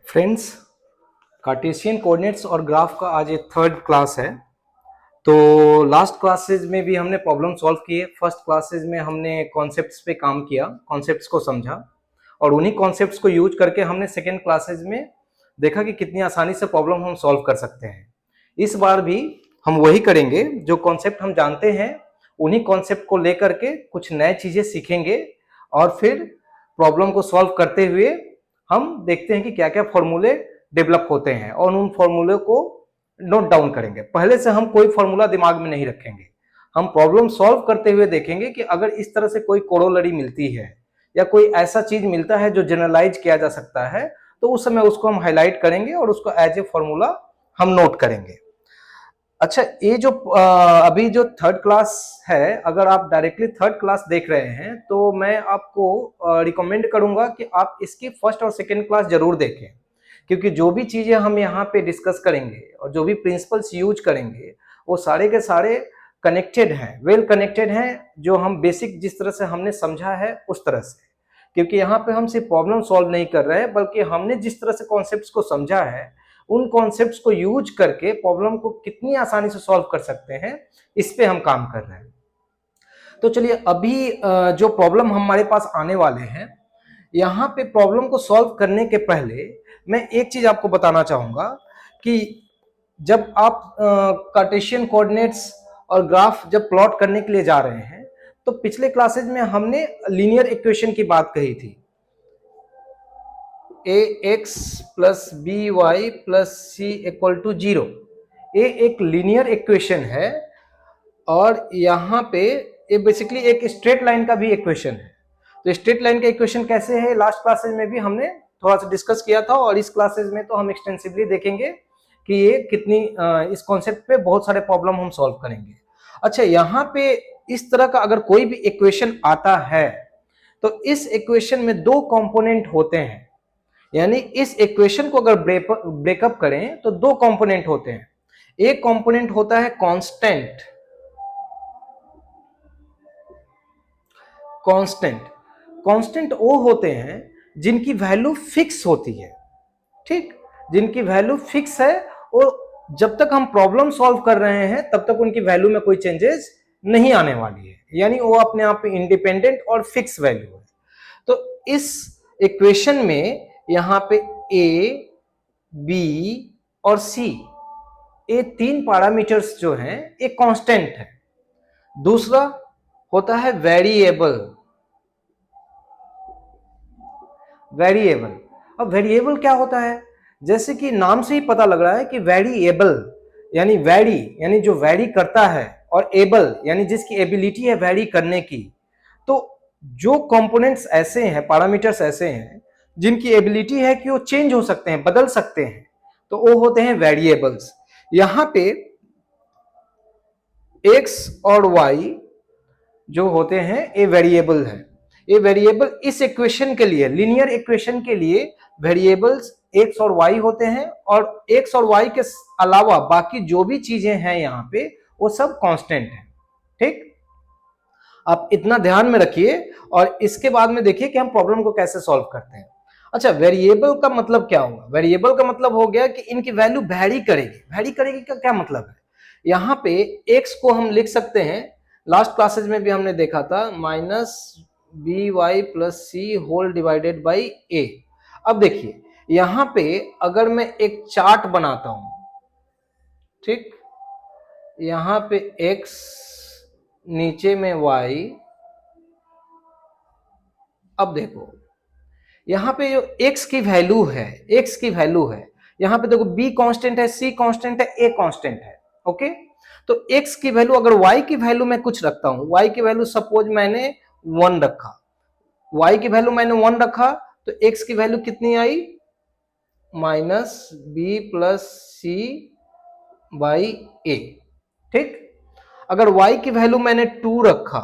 Friends, Cartesian coordinates और graph का आज ये थर्ड क्लास है। तो लास्ट क्लासेज में भी हमने प्रॉब्लम सॉल्व किए। फर्स्ट क्लासेज में हमने कॉन्सेप्ट्स पे काम किया, कॉन्सेप्ट्स को समझा और उन्हीं कॉन्सेप्ट्स को यूज करके हमने सेकेंड क्लासेज में देखा कि कितनी आसानी से प्रॉब्लम हम सॉल्व कर सकते हैं। इस बार भी हम वही करेंगे, जो कॉन्सेप्ट हम जानते हैं उन्हीं कॉन्सेप्ट को लेकर के कुछ नए चीजें सीखेंगे और फिर प्रॉब्लम को सॉल्व करते हुए हम देखते हैं कि क्या क्या फॉर्मूले डेवलप होते हैं और उन फॉर्मूले को नोट डाउन करेंगे। पहले से हम कोई फॉर्मूला दिमाग में नहीं रखेंगे, हम प्रॉब्लम सॉल्व करते हुए देखेंगे कि अगर इस तरह से कोई कोरोलरी मिलती है या कोई ऐसा चीज मिलता है जो जनरलाइज किया जा सकता है, तो उस समय उसको हम हाईलाइट करेंगे और उसको एज ए फॉर्मूला हम नोट करेंगे। अच्छा, ये जो अभी जो थर्ड क्लास है, अगर आप डायरेक्टली थर्ड क्लास देख रहे हैं तो मैं आपको रिकमेंड करूंगा कि आप इसकी फर्स्ट और सेकेंड क्लास जरूर देखें, क्योंकि जो भी चीजें हम यहाँ पे डिस्कस करेंगे और जो भी प्रिंसिपल्स यूज करेंगे वो सारे के सारे कनेक्टेड हैं, वेल कनेक्टेड हैं, जो हम बेसिक जिस तरह से हमने समझा है उस तरह से। क्योंकि यहाँ पे हम सिर्फ प्रॉब्लम सॉल्व नहीं कर रहे हैं, बल्कि हमने जिस तरह से कॉन्सेप्ट्स को समझा है उन कॉन्सेप्ट्स को यूज करके प्रॉब्लम को कितनी आसानी से सॉल्व कर सकते हैं, इस पे हम काम कर रहे हैं। तो चलिए, अभी जो प्रॉब्लम हमारे पास आने वाले हैं, यहाँ पे प्रॉब्लम को सॉल्व करने के पहले मैं एक चीज आपको बताना चाहूंगा कि जब आप कार्टेशियन कोऑर्डिनेट्स और ग्राफ जब प्लॉट करने के लिए जा रहे हैं, तो पिछले क्लासेज में हमने लीनियर इक्वेशन की बात कही थी, ax plus B Y plus C equal to 0। ये एक लीनियर इक्वेशन है और यहाँ पे ये बेसिकली एक स्ट्रेट लाइन का भी इक्वेशन है। तो स्ट्रेट लाइन का इक्वेशन कैसे है, लास्ट क्लासेज में भी हमने थोड़ा सा डिस्कस किया था और इस क्लासेज में तो हम एक्सटेंसिवली देखेंगे कि ये कितनी इस कॉन्सेप्ट पे बहुत सारे प्रॉब्लम हम सॉल्व करेंगे। अच्छा, यहाँ पे इस तरह का अगर कोई भी इक्वेशन आता है तो इस इक्वेशन में दो कंपोनेंट होते हैं, यानी इस इक्वेशन को अगर ब्रेकअप करें तो दो कंपोनेंट होते हैं। एक कंपोनेंट होता है कांस्टेंट, कांस्टेंट कांस्टेंट वो होते हैं जिनकी वैल्यू फिक्स होती है, ठीक, जिनकी वैल्यू फिक्स है और जब तक हम प्रॉब्लम सॉल्व कर रहे हैं तब तक उनकी वैल्यू में कोई चेंजेस नहीं आने वाली है, यानी वो अपने आप में इंडिपेंडेंट और फिक्स वैल्यू है। तो इस इक्वेशन में यहाँ पे ए, बी और सी, ये तीन पैरामीटर्स जो हैं ये कांस्टेंट है। दूसरा होता है वेरिएबल। वेरिएबल, अब वेरिएबल क्या होता है, जैसे कि नाम से ही पता लग रहा है कि वेरिएबल यानी वैरी, यानी जो वैरी करता है, और एबल यानी जिसकी एबिलिटी है वैरी करने की। तो जो कंपोनेंट्स ऐसे हैं, पैरामीटर्स ऐसे हैं जिनकी एबिलिटी है कि वो चेंज हो सकते हैं, बदल सकते हैं, तो वो होते हैं वेरिएबल्स। यहां पे x और y जो होते हैं ये वेरिएबल है। ये वेरिएबल इस इक्वेशन के लिए, लीनियर इक्वेशन के लिए वेरिएबल्स x और y होते हैं, और x और y के अलावा बाकी जो भी चीजें हैं यहाँ पे वो सब कांस्टेंट है। ठीक, आप इतना ध्यान में रखिए और इसके बाद में देखिए कि हम प्रॉब्लम को कैसे सॉल्व करते हैं। अच्छा, वेरिएबल का मतलब क्या होगा, वेरिएबल का मतलब हो गया कि इनकी वैल्यू वैरी करेगी। वैरी करेगी का क्या मतलब है, यहाँ पे x को हम लिख सकते हैं, लास्ट क्लासेज में भी हमने देखा था, minus B Y plus C whole divided by A. अब देखिए यहाँ पे अगर मैं एक चार्ट बनाता हूं, ठीक, यहाँ पे x नीचे में y, अब देखो यहाँ पे जो x की वैल्यू है, x की वैल्यू है, यहाँ पे देखो b कांस्टेंट है, c कांस्टेंट है, a कांस्टेंट है। ओके, तो x की वैल्यू, अगर y की वैल्यू मैं कुछ रखता हूं, y की वैल्यू सपोज मैंने 1 रखा, y की वैल्यू मैंने 1 रखा, तो x की वैल्यू कितनी आई, minus B plus C by A. ठीक, अगर y की वैल्यू मैंने 2 रखा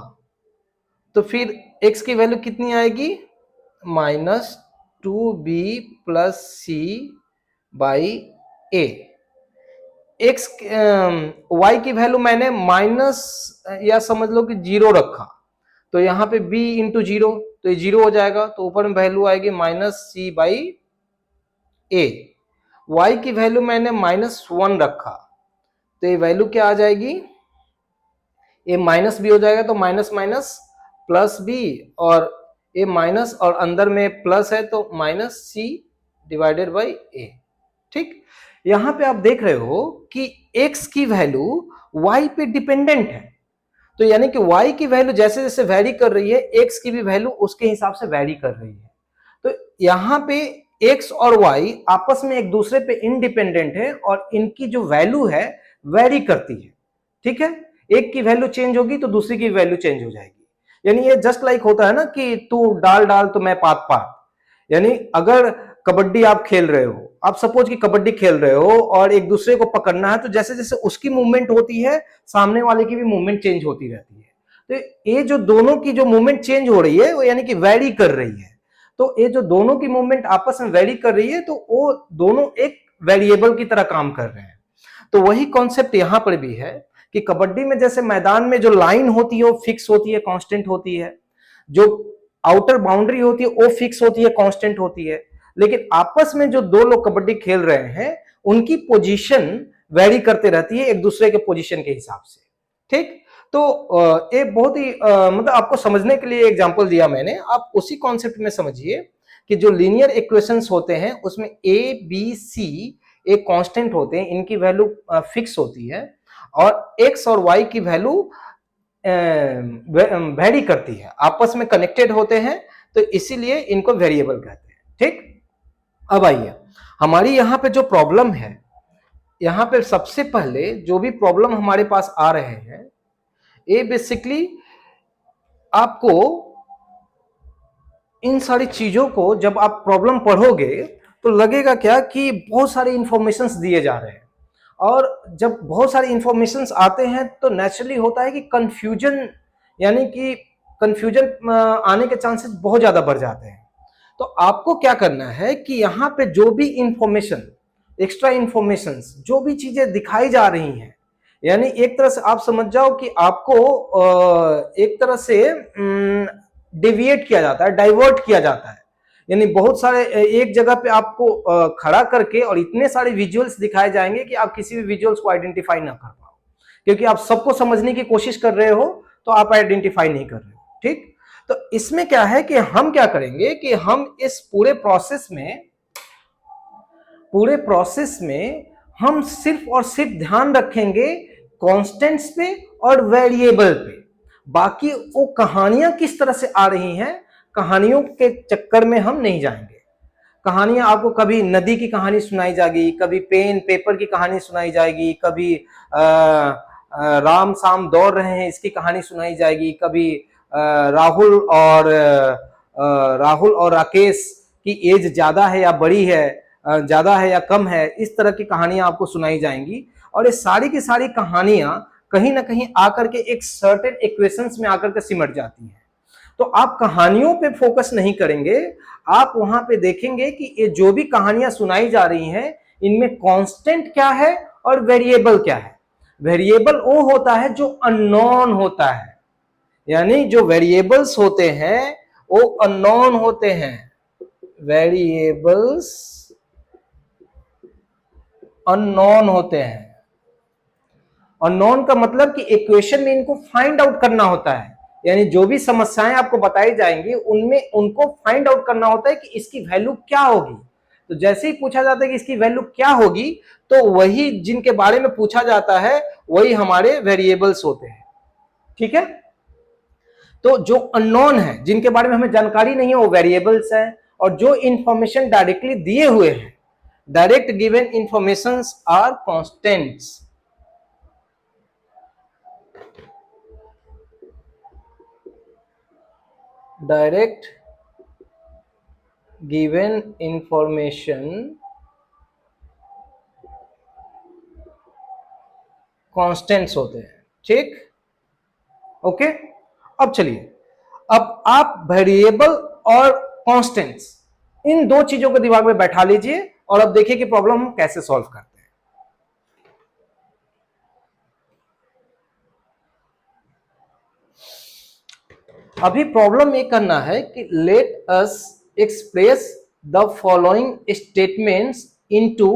तो फिर x की वैल्यू कितनी आएगी, minus 2b plus C by a. X y की वैल्यू मैंने माइनस या समझ लो कि 0 रखा, तो यहाँ पे b इंटू 0, तो ये 0 हो जाएगा, तो ऊपर में वैल्यू आएगी minus c by a, y की वैल्यू मैंने -1 रखा, तो ये वैल्यू क्या आ जाएगी, ए माइनस बी हो जाएगा, तो माइनस माइनस प्लस बी, और ए माइनस और अंदर में प्लस है तो minus C divided by A. ठीक, यहां पे आप देख रहे हो कि x की वैल्यू y पे डिपेंडेंट है, तो यानी कि y की वैल्यू जैसे जैसे वैरी कर रही है x की भी वैल्यू उसके हिसाब से वैरी कर रही है। तो यहां पे x और y आपस में एक दूसरे पे इंडिपेंडेंट है और इनकी जो वैल्यू है वैरी करती है। ठीक है, एक की वैल्यू चेंज होगी तो दूसरी की वैल्यू चेंज हो जाएगी। यानी ये जस्ट लाइक होता है ना कि तू डाल डाल तो मैं पात पात। यानी अगर कबड्डी आप खेल रहे हो, आप सपोज कि कबड्डी खेल रहे हो और एक दूसरे को पकड़ना है, तो जैसे जैसे उसकी मूवमेंट होती है सामने वाले की भी मूवमेंट चेंज होती रहती है। तो ये जो दोनों की जो मूवमेंट चेंज हो रही है वो यानी कि वैरी कर रही है। तो ये जो दोनों की मूवमेंट आपस में वैरी कर रही है तो वो दोनों एक वेरिएबल की तरह काम कर रहे हैं। तो वही कॉन्सेप्ट यहां पर भी है कि कबड्डी में जैसे मैदान में जो लाइन होती है वो फिक्स होती है, कांस्टेंट होती है, जो आउटर बाउंड्री होती है वो फिक्स होती है, कांस्टेंट होती है, लेकिन आपस में जो दो लोग कबड्डी खेल रहे हैं उनकी पोजीशन वेरी करते रहती है एक दूसरे के पोजीशन के हिसाब से। ठीक, तो एक बहुत ही मतलब आपको समझने के लिए एग्जांपल दिया मैंने, आप उसी कॉन्सेप्ट में समझिए कि जो लीनियर इक्वेशंस होते हैं उसमें ए बी सी एक कांस्टेंट होते हैं, इनकी वैल्यू फिक्स होती है, और एक्स और वाई की वैल्यू वेरी करती है, आपस में कनेक्टेड होते हैं, तो इसीलिए इनको वेरिएबल कहते हैं। ठीक, अब आइए हमारी यहां पे जो प्रॉब्लम है, यहां पे सबसे पहले जो भी प्रॉब्लम हमारे पास आ रहे हैं, ये बेसिकली आपको इन सारी चीजों को जब आप प्रॉब्लम पढ़ोगे तो लगेगा क्या कि बहुत सारे इंफॉर्मेशंस दिए जा रहे हैं, और जब बहुत सारे इंफॉर्मेशंस आते हैं तो नेचुरली होता है कि कंफ्यूजन, यानी कि कंफ्यूजन आने के चांसेस बहुत ज्यादा बढ़ जाते हैं। तो आपको क्या करना है कि यहाँ पे जो भी इंफॉर्मेशन, एक्स्ट्रा इंफॉर्मेशंस, जो भी चीजें दिखाई जा रही हैं, यानी एक तरह से आप समझ जाओ कि आपको एक तरह से डेविएट किया जाता है, डाइवर्ट किया जाता है। यानी बहुत सारे एक जगह पे आपको खड़ा करके और इतने सारे विजुअल्स दिखाए जाएंगे कि आप किसी भी विजुअल्स को आइडेंटिफाई ना कर पाओ, क्योंकि आप सबको समझने की कोशिश कर रहे हो तो आप आइडेंटिफाई नहीं कर रहे हो। ठीक, तो इसमें क्या है कि हम क्या करेंगे कि हम इस पूरे प्रोसेस में हम सिर्फ और सिर्फ ध्यान रखेंगे कांस्टेंट्स पे और वेरिएबल पे। बाकी वो कहानियां किस तरह से आ रही हैं, कहानियों के चक्कर में हम नहीं जाएंगे। कहानियां आपको कभी नदी की कहानी सुनाई जाएगी, कभी पेन पेपर की कहानी सुनाई जाएगी, कभी राम शाम दौड़ रहे हैं इसकी कहानी सुनाई जाएगी, कभी राहुल और राकेश की एज ज्यादा है या बड़ी है, ज्यादा है या कम है, इस तरह की कहानियां आपको सुनाई जाएंगी। और ये सारी की सारी कहानियां कहीं ना कहीं आकर के एक सर्टेन इक्वेशंस में आकर के सिमट जाती हैं। तो आप कहानियों पे फोकस नहीं करेंगे, आप वहां पे देखेंगे कि ये जो भी कहानियां सुनाई जा रही हैं इनमें कांस्टेंट क्या है और वेरिएबल क्या है। वेरिएबल वो होता है जो अननोन होता है, यानी जो वेरिएबल्स होते हैं वो अननोन होते हैं। वेरिएबल्स अननोन होते हैं। अननोन का मतलब कि इक्वेशन में इनको फाइंड आउट करना होता है, यानी जो भी समस्याएं आपको बताई जाएंगी उनमें उनको फाइंड आउट करना होता है कि इसकी वैल्यू क्या होगी। तो जैसे ही पूछा जाता है कि इसकी वैल्यू क्या होगी, तो वही जिनके बारे में पूछा जाता है वही हमारे वेरिएबल्स होते हैं। ठीक है, तो जो अननोन है, जिनके बारे में हमें जानकारी नहीं है, वो वेरिएबल्स हैं, और जो इंफॉर्मेशन डायरेक्टली दिए हुए हैं, direct given informations are constants. Direct given information constants होते हैं। ठीक, ओके। अब चलिए, अब आप वेरिएबल और कांस्टेंट्स इन दो चीजों को दिमाग में बैठा लीजिए और अब देखिए कि प्रॉब्लम हम कैसे सॉल्व करते हैं। अभी प्रॉब्लम ये करना है कि let us express the following statements into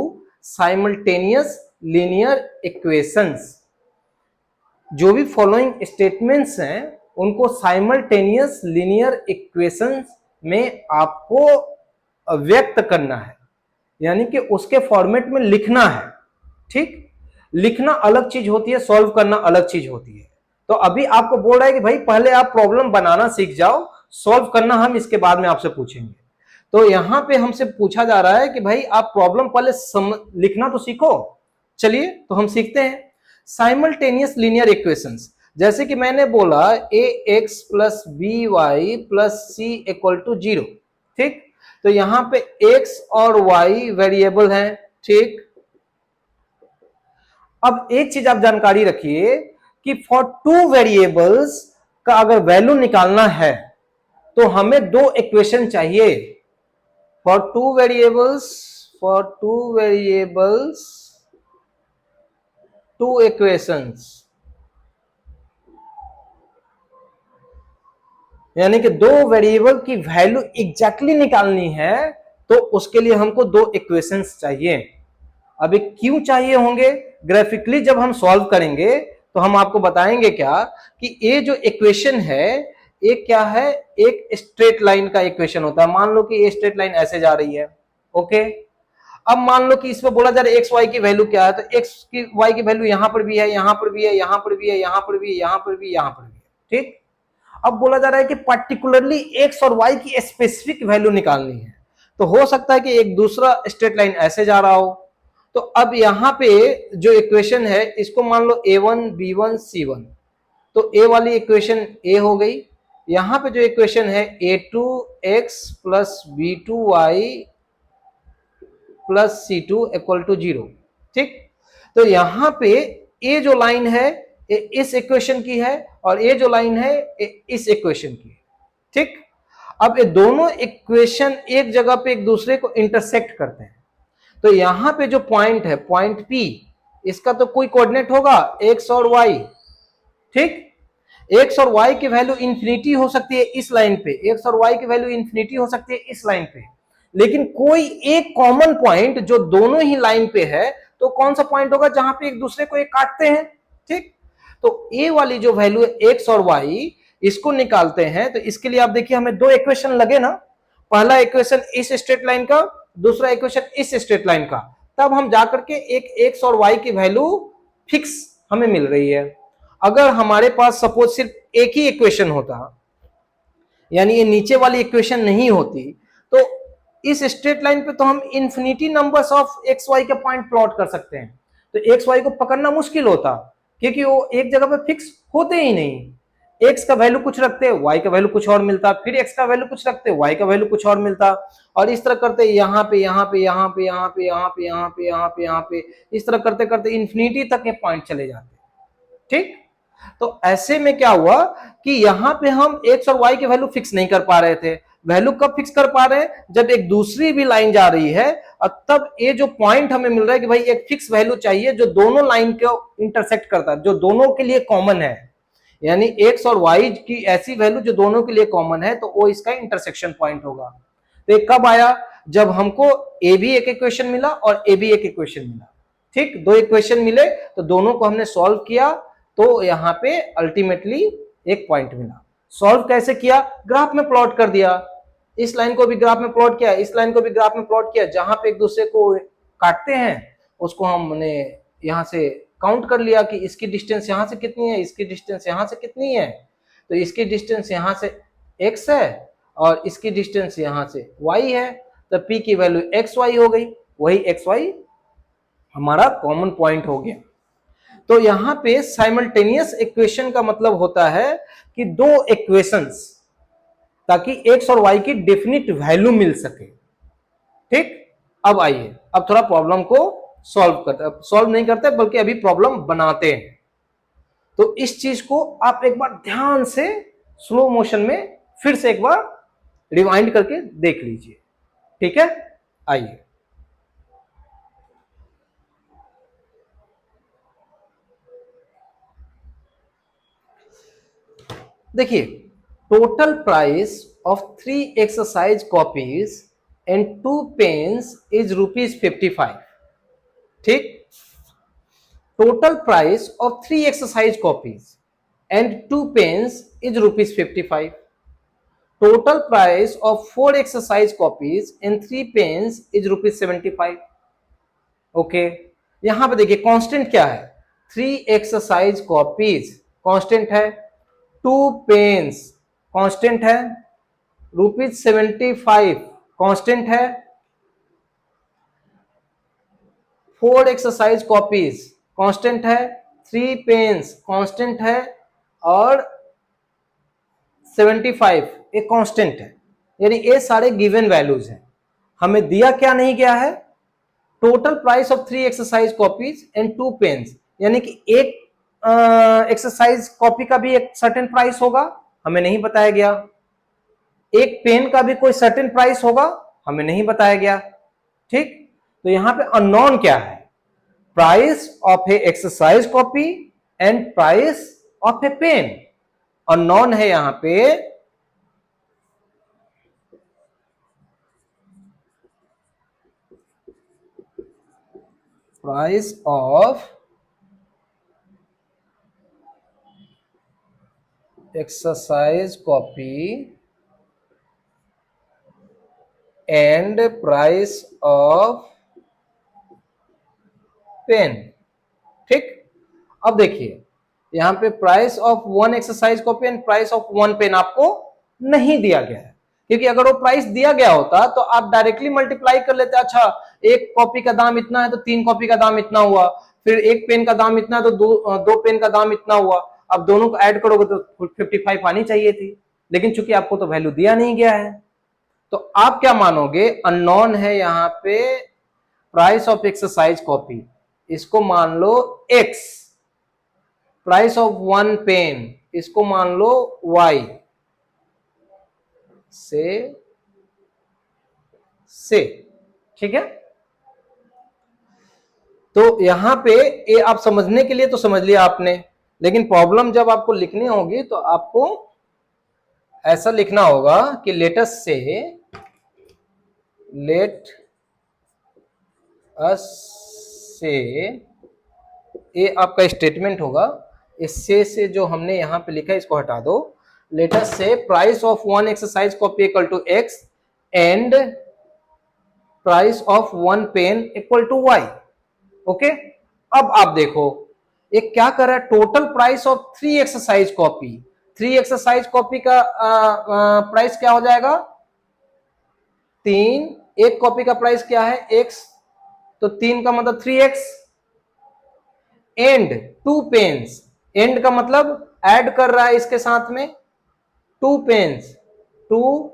simultaneous linear equations. जो भी फॉलोइंग स्टेटमेंट्स हैं उनको साइमल्टेनियस लीनियर इक्वेशंस में आपको व्यक्त करना है, यानी कि उसके फॉर्मेट में लिखना है। ठीक, लिखना अलग चीज होती है, सॉल्व करना अलग चीज होती है। तो अभी आपको बोल रहा है कि भाई पहले आप प्रॉब्लम बनाना सीख जाओ, सॉल्व करना हम इसके बाद में आपसे पूछेंगे। तो यहां पे हमसे पूछा जा रहा है कि भाई आप प्रॉब्लम पहले लिखना तो सीखो। चलिए तो हम सीखते हैं साइमल्टेनियस लीनियर इक्वेशंस। जैसे कि मैंने बोला A X plus B Y plus C equal to 0। ठीक, तो यहां पे x और y वेरिएबल हैं। ठीक, अब एक चीज आप जानकारी रखिए कि फॉर टू वेरिएबल्स का अगर वैल्यू निकालना है तो हमें दो इक्वेशन चाहिए। For two variables two equations, यानी कि दो वेरिएबल की वैल्यू एग्जैक्टली निकालनी है तो उसके लिए हमको दो इक्वेशंस चाहिए। अभी क्यों चाहिए होंगे, ग्राफिकली जब हम सॉल्व करेंगे तो हम आपको बताएंगे क्या कि ये जो इक्वेशन है ये क्या है, एक स्ट्रेट लाइन का इक्वेशन होता है। मान लो कि ये स्ट्रेट लाइन ऐसे जा रही है। ओके, अब मान लो कि इसमें बोला जा रहा है एक्स वाई की वैल्यू क्या है, तो एक्स की वाई की वैल्यू यहां पर भी है, यहां पर भी है, यहां पर भी है, यहां पर भी है, यहां पर भी, यहां पर भी है। ठीक, अब बोला जा रहा है कि पर्टिकुलरली एक्स और वाई की स्पेसिफिक वैल्यू निकालनी है। तो हो सकता है कि एक दूसरा स्ट्रेट लाइन ऐसे जा रहा हो। तो अब यहां पे जो इक्वेशन है इसको मान लो a1 b1 c1, तो a वाली इक्वेशन a हो गई। यहां पे जो इक्वेशन है a2x plus b2y plus c2 equal to 0। ठीक, तो यहां पे ये जो लाइन है ये इस इक्वेशन की है और ये जो लाइन है ये इस इक्वेशन की है। ठीक, अब ये दोनों इक्वेशन एक जगह पे एक दूसरे को इंटरसेक्ट करते हैं। तो यहां पे जो पॉइंट है, पॉइंट P, इसका तो कोई कोऑर्डिनेट होगा x और y। ठीक, x और y की वैल्यू इंफिनिटी हो सकती है इस लाइन पे, x और y की वैल्यू इंफिनिटी हो सकती है इस लाइन पे, लेकिन कोई एक कॉमन पॉइंट जो दोनों ही लाइन पे है तो कौन सा पॉइंट होगा जहां पे एक दूसरे को एक काटते हैं। ठीक, तो a वाली जो वैल्यू है x और y, इसको निकालते हैं। तो इसके लिए आप देखिए हमें दो इक्वेशन लगे ना, पहला इक्वेशन इस स्ट्रेट लाइन का, दूसरा इक्वेशन इस स्ट्रेट लाइन का, तब हम जाकर के एक एक्स और वाई की वैल्यू फिक्स हमें मिल रही है। अगर हमारे पास सपोज सिर्फ एक ही इक्वेशन होता, यानी ये नीचे वाली इक्वेशन नहीं होती, तो इस स्ट्रेट लाइन पे तो हम infinity numbers of x y के पॉइंट प्लॉट कर सकते हैं। तो एक्स वाई को पकड़ना मुश्किल होता क्योंकि वो एक जगह पे फिक्स होते ही नहीं। एक्स का वैल्यू कुछ रखते, वाई का वैल्यू कुछ और मिलता, फिर एक्स का वैल्यू कुछ रखते, वाई का वैल्यू कुछ और मिलता, और इस तरह करते यहाँ पे यहाँ पे यहाँ पे यहाँ पे यहाँ पे यहाँ पे यहाँ पे यहाँ पे, इस तरह करते करते इंफिनिटी तक के पॉइंट चले जाते। ठीक, तो ऐसे में क्या हुआ कि यहां पे हम एक्स और वाई की वैल्यू फिक्स नहीं कर पा रहे थे। वैल्यू कब फिक्स कर पा रहे हैं, जब एक दूसरी भी लाइन जा रही है, और तब ये जो पॉइंट हमें मिल रहा है कि भाई एक फिक्स वैल्यू चाहिए जो दोनों लाइन को इंटरसेक्ट करता है, जो दोनों के लिए कॉमन है, यानी एक्स और वाई की ऐसी वैल्यू जो दोनों के लिए कॉमन है, तो वो इसका इंटरसेक्शन पॉइंट होगा। तो कब आया, जब हमको ए भी एक इक्वेशन मिला और ए भी एक इक्वेशन मिला। ठीक, दो इक्वेशन मिले तो दोनों को हमने सॉल्व किया, तो यहां पे अल्टीमेटली एक पॉइंट मिला। सॉल्व कैसे किया, ग्राफ में प्लॉट कर दिया, इस लाइन को भी ग्राफ में प्लॉट किया, इस लाइन को भी ग्राफ में प्लॉट किया, जहां पे एक दूसरे को काटते हैं उसको हमने यहां से काउंट कर लिया कि इसकी डिस्टेंस यहां से कितनी है, इसकी डिस्टेंस यहां से कितनी है। तो इसकी डिस्टेंस यहां से x है और इसकी डिस्टेंस यहां से y है, तो p की वैल्यू xy हो गई, वही xy हमारा कॉमन पॉइंट हो गया। तो यहां पे साइमल्टेनियस इक्वेशन का मतलब होता है कि दो इक्वेशंस, ताकि एक्स और वाई की डेफिनिट वैल्यू मिल सके। ठीक, अब आइए अब थोड़ा प्रॉब्लम को सॉल्व नहीं करते बल्कि अभी प्रॉब्लम बनाते हैं। तो इस चीज को आप एक बार ध्यान से स्लो मोशन में फिर से एक बार रिवाइंड करके देख लीजिए। ठीक है, आइए। देखिए, total price of 3 exercise copies and 2 pens is ₹55. ठीक, total price of 3 exercise copies and 2 pens is ₹55. Total price of 4 exercise copies and 3 pens is ₹75. Okay, यहां पे देखिए कांस्टेंट क्या है, 3 एक्सरसाइज कॉपीज कांस्टेंट है, 2 पेन्स कांस्टेंट है, ₹75 constant है, 4 exercise copies constant है, 3 पेन्स कांस्टेंट है और 75 एक कांस्टेंट है। यानी ये सारे गिवन वैल्यूज हैं। हमें दिया क्या नहीं गया है, total price of 3 exercise copies and 2 pens, यानी कि एक एक्सरसाइज कॉपी का भी एक सर्टेन प्राइस होगा, हमें नहीं बताया गया। एक पेन का भी कोई सर्टेन प्राइस होगा, हमें नहीं बताया गया। ठीक, तो यहां पे अननोन क्या है, price of a exercise copy and price of a pen. Unknown है यहां पे price of exercise copy and price of pen. ठीक, अब देखिए यहां पे price of 1 exercise copy and price of 1 pen आपको नहीं दिया गया है, क्योंकि अगर वो प्राइस दिया गया होता तो आप डायरेक्टली मल्टीप्लाई कर लेते। अच्छा, एक कॉपी का दाम इतना है तो 3 कॉपी का दाम इतना हुआ, फिर एक पेन का दाम इतना है तो दो पेन का दाम इतना हुआ। अब दोनों को ऐड करोगे तो 55 आनी चाहिए थी, लेकिन चूंकि आपको तो वैल्यू दिया नहीं गया है, तो आप क्या मानोगे, अननोन है यहां पे प्राइस ऑफ एक्सरसाइज कॉपी, इसको मान लो x, प्राइस ऑफ 1 पेन इसको मान लो y से। ठीक है, तो यहां पे ये आप समझने के लिए तो समझ लिया आपने, लेकिन प्रॉब्लम जब आपको लिखनी होगी तो आपको ऐसा लिखना होगा कि लेट अस से, ये आपका स्टेटमेंट होगा, इससे से जो हमने यहां पे लिखा है इसको हटा दो। Let us say price of 1 exercise copy equal to x and price of 1 pen equal to y। Okay, अब आप देखो ये क्या कर रहा है, total price of 3 exercise copy, 3 exercise copy का प्राइस क्या हो जाएगा 3, एक कॉपी का प्राइस क्या है x, तो 3 का मतलब 3x, एंड 2 पेन्स, एंड का मतलब ऐड कर रहा है इसके साथ में 2 पेन्स, 2,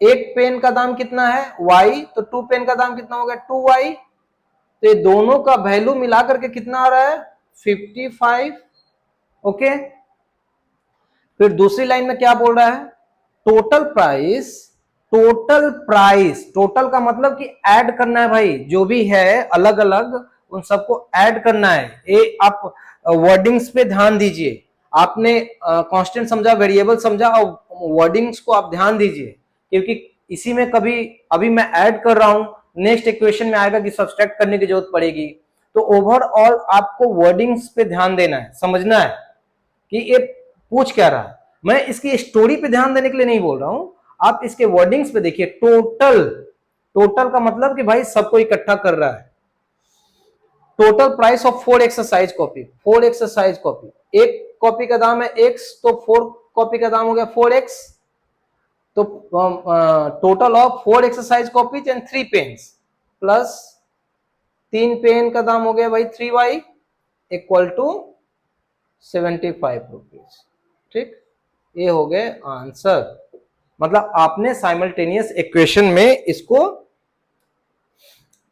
एक पेन का दाम कितना है y, तो 2 पेन का दाम कितना हो गया 2y, तो ये दोनों का वैल्यू मिलाकर के कितना आ रहा है 55। ओके, फिर दूसरी लाइन में क्या बोल रहा है, टोटल प्राइस, टोटल का मतलब कि ऐड करना है भाई, जो भी है अलग अलग उन सबको ऐड करना है। ये आप वर्डिंग्स पे ध्यान दीजिए, आपने कांस्टेंट समझा, वेरिएबल समझा, और वर्डिंग्स को आप ध्यान दीजिए, क्योंकि इसी में कभी अभी मैं ऐड कर रहा हूं, नेक्स्ट इक्वेशन में आएगा कि सब्सट्रैक्ट करने की जरूरत पड़ेगी। तो ओवरऑल आपको वर्डिंग्स पे ध्यान देना है, समझना है कि ये पूछ क्या रहा है। मैं इसकी स्टोरी पे ध्यान देने के लिए नहीं बोल रहा हूं, आप इसके वर्डिंग्स पे देखिए। टोटल का मतलब कि भाई सबको इकट्ठा कर रहा है। Total price of 4 exercise copy, 4 exercise copy, एक कॉपी का दाम है x, तो 4 कॉपी का दाम हो गया 4x, तो total of 4 exercise copies and 3 pens plus 3 pen का दाम हो गया भाई 3y इक्वल टू 75 रुपीज। ठीक, ये हो गए आंसर। मतलब आपने साइमल्टेनियस इक्वेशन में इसको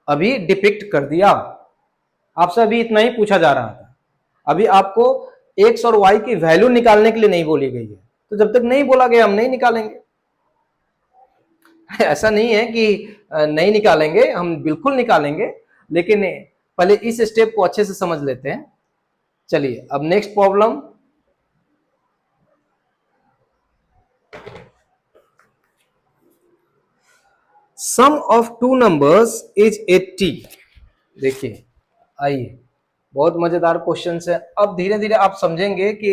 अभी डिपिक्ट कर दिया। आपसे अभी इतना ही पूछा जा रहा था, अभी आपको x और y की वैल्यू निकालने के लिए नहीं बोली गई है, तो जब तक नहीं बोला गया हम नहीं निकालेंगे। ऐसा नहीं है कि नहीं निकालेंगे, हम बिल्कुल निकालेंगे, लेकिन पहले इस स्टेप को अच्छे से समझ लेते हैं। चलिए अब next problem, sum of two numbers is 80। देखिए, आइए, बहुत मजेदार क्वेश्चन है। अब धीरे धीरे आप समझेंगे कि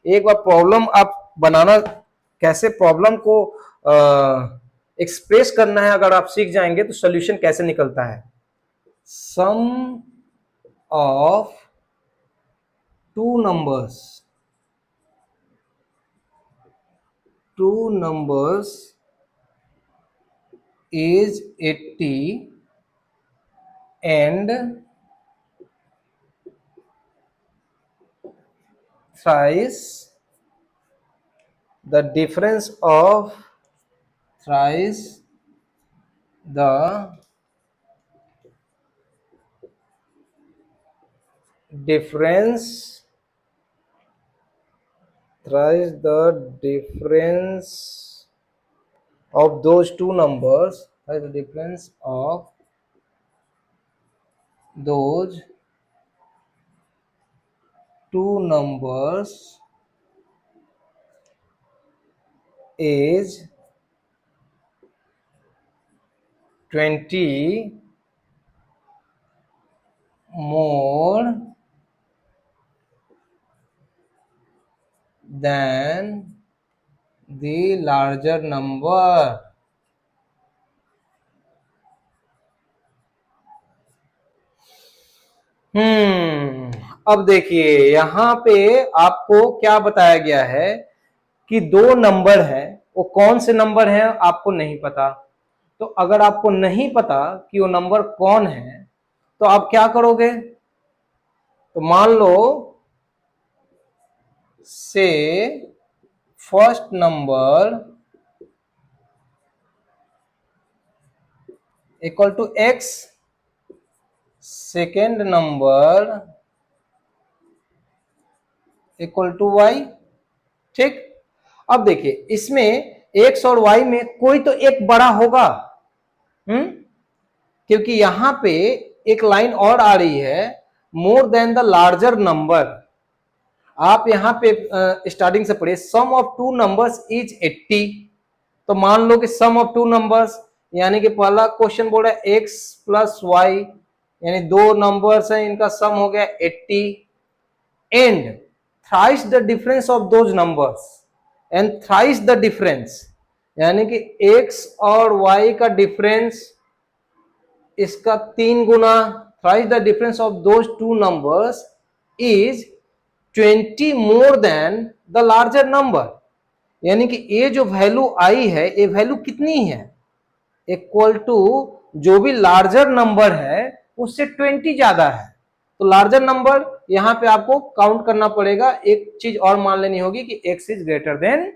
एक बार प्रॉब्लम आप बनाना, कैसे प्रॉब्लम को एक्सप्रेस करना है, अगर आप सीख जाएंगे तो सॉल्यूशन कैसे निकलता है। Sum of two numbers is 80 and thrice the difference of thrice the difference thrice the difference of those two numbers, thrice the difference of those two numbers is 20 more than the larger number। अब देखिए, यहां पे आपको क्या बताया गया है कि दो नंबर है, वो कौन से नंबर हैं आपको नहीं पता। तो अगर आपको नहीं पता कि वो नंबर कौन है तो आप क्या करोगे, तो मान लो say first number equal to x, second number equal to y. ठीक, अब देखिए, इसमें एक्स और वाई में कोई तो एक बड़ा होगा, क्योंकि यहां पे एक लाइन और आ रही है, मोर देन द लार्जर नंबर। आप यहां पे स्टार्टिंग से पढ़िए, सम ऑफ टू नंबर्स इज 80। तो मान लो कि सम ऑफ टू नंबर्स, यानी कि पहला क्वेश्चन बोल रहा है एक्स प्लस वाई, यानी दो नंबर्स हैं, इनका सम हो गया 80। And thrice the difference of those numbers, and thrice the difference, यानी कि x और y का डिफरेंस, इसका 3 गुना, thrice the difference of those two numbers is 20 more than the larger number. यानी कि ये जो वैल्यू आई है, ये वैल्यू कितनी है, इक्वल टू जो भी लार्जर नंबर है उससे 20 ज्यादा है। तो लार्जर नंबर यहां पे आपको काउंट करना पड़ेगा। एक चीज और मान लेनी होगी कि x is greater then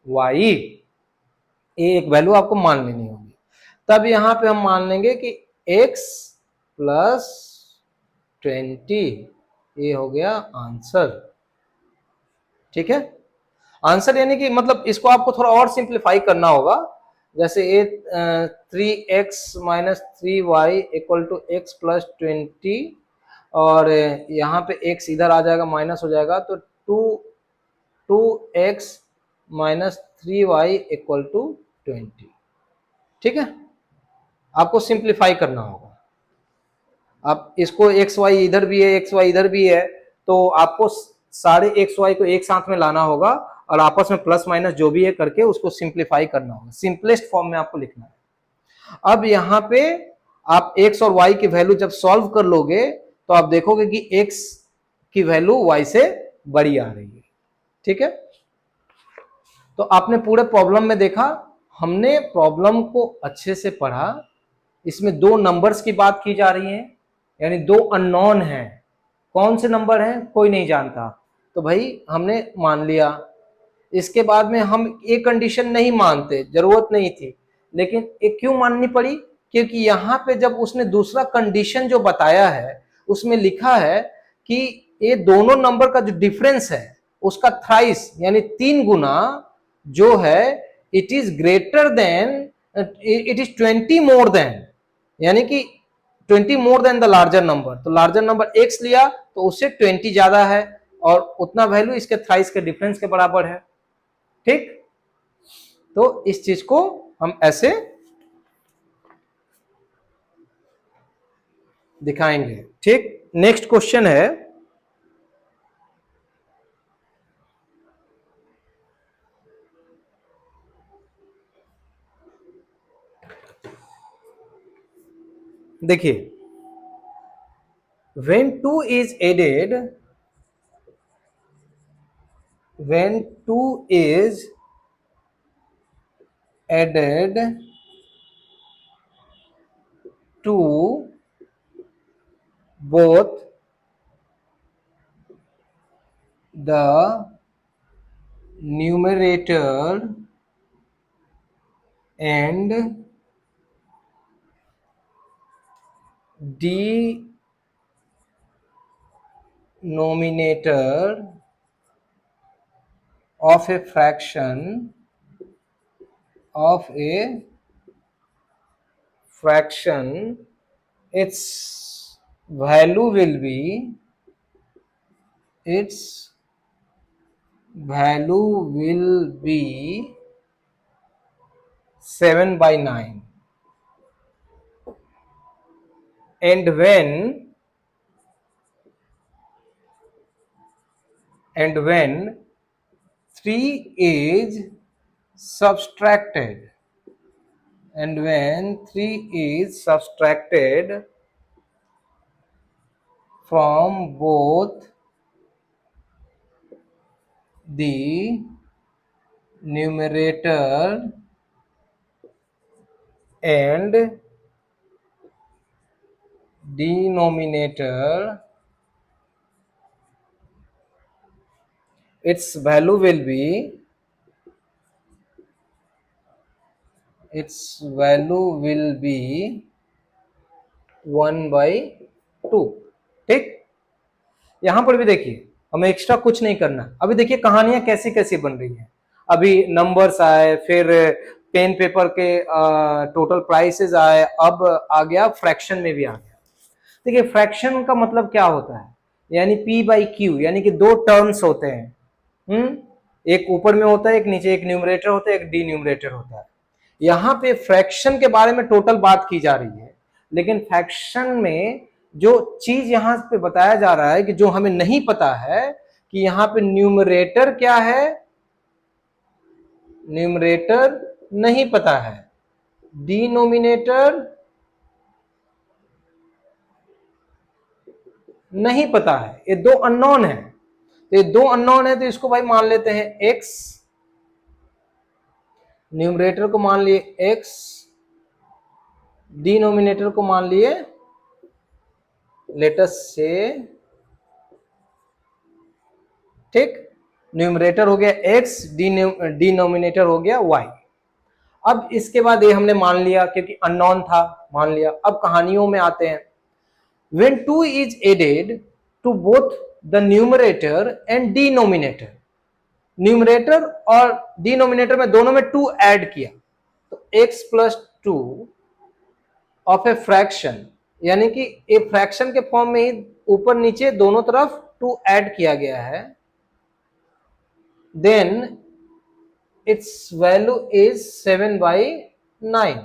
y, ये एक वैल्यू आपको मान लेनी होगी। तब यहां पे हम मान लेंगे कि x प्लस 20, ये हो गया आंसर। ठीक है, आंसर यानी कि मतलब इसको आपको थोड़ा और सिंप्लीफाई करना होगा। जैसे ए 3x minus 3y equal to x plus 20, और यहाँ पे x इधर आ जाएगा, माइनस हो जाएगा, तो 2x minus 3y equal to 20। ठीक है, आपको सिंप्लीफाई करना होगा। अब इसको एक्स वाई इधर भी है, एक्स वाई इधर भी है, तो आपको सारे एक्स वाई को एक साथ में लाना होगा और आपस में प्लस माइनस जो भी है करके उसको सिंप्लीफाई करना होगा। सिंपलेस्ट फॉर्म में आपको लिखना है। अब यहाँ पे आप एक्स और वाई की वैल्यू जब सॉल्व कर लोगे तो आप देखोगे कि एक्स की वैल्यू वाई से बड़ी आ रही है। ठीक है, तो आपने पूरे प्रॉब्लम में देखा, हमने प्रॉब्लम को अच्छे से पढ़ा। इसमें दो नंबर्स की बात की जा रही है, यानी दो अननोन हैं। कौन से नंबर हैं कोई नहीं जानता, तो भाई हमने मान लिया। इसके बाद में हम एक कंडीशन नहीं मानते, जरूरत नहीं थी, लेकिन एक क्यों माननी पड़ी, क्योंकि यहाँ पे जब उसने दूसरा कंडीशन जो बताया है उसमें लिखा है कि ये दोनों नंबर का जो डिफरेंस है उसका थ्राइस यानी 3 गुना जो है, it is greater then, it is 20 more than, यानी कि 20 more than the larger number. तो लार्जर नंबर x लिया तो उससे 20 ज्यादा है और उतना वैल्यू इसके थ्राइस के डिफरेंस के बराबर है। ठीक, तो इस चीज को हम ऐसे दिखाएंगे। ठीक, नेक्स्ट क्वेश्चन है, देखिए, when 2 is added, when 2 is added to both the numerator and denominator of a fraction, its value will be, its value will be 7/9, and when 3 is subtracted, and when 3 is subtracted from both the numerator and denominator, its value will be, its value will be 1/2। ठीक, यहां पर भी देखिए हमें extra कुछ नहीं करना। अभी देखिए कहानियां कैसी कैसी बन रही हैं। अभी नंबर्स आए, फिर पेन पेपर के टोटल प्राइसेस आए, अब आ गया फ्रैक्शन में भी आ गया। देखिए फ्रैक्शन का मतलब क्या होता है, यानी p/q, यानी कि दो टर्म्स होते हैं। एक ऊपर में होता है, एक नीचे, एक न्यूमरेटर होता है, एक डिन्यूमरेटर होता है। यहाँ पे फ्रैक्शन के बारे में टोटल बात की जा रही है, लेकिन फ्रैक्शन में जो चीज यहां पे बताया जा रहा है कि जो हमें नहीं पता है कि यहाँ पे न्यूमरेटर क्या है, न्यूमरेटर नहीं पता है, डिनोमिनेटर नहीं पता है, ये दो अननोन है। तो ये दो अननोन है तो इसको भाई मान लेते हैं x, न्यूमरेटर को मान लिए x, डिनोमिनेटर को मान लिए लेट अस से, ठीक, न्यूमरेटर हो गया x, डिनोमिनेटर हो गया y। अब इसके बाद ये हमने मान लिया क्योंकि अननोन था, मान लिया। अब कहानियों में आते हैं। when 2 is added to both the numerator and denominator, numerator और डिनोमिनेटर में दोनों में 2 ऐड किया तो x plus 2 of a fraction, यानी कि ए फ्रैक्शन के फॉर्म में ही ऊपर नीचे दोनों तरफ 2 ऐड किया गया है, देन इट्स वैल्यू इज 7/9।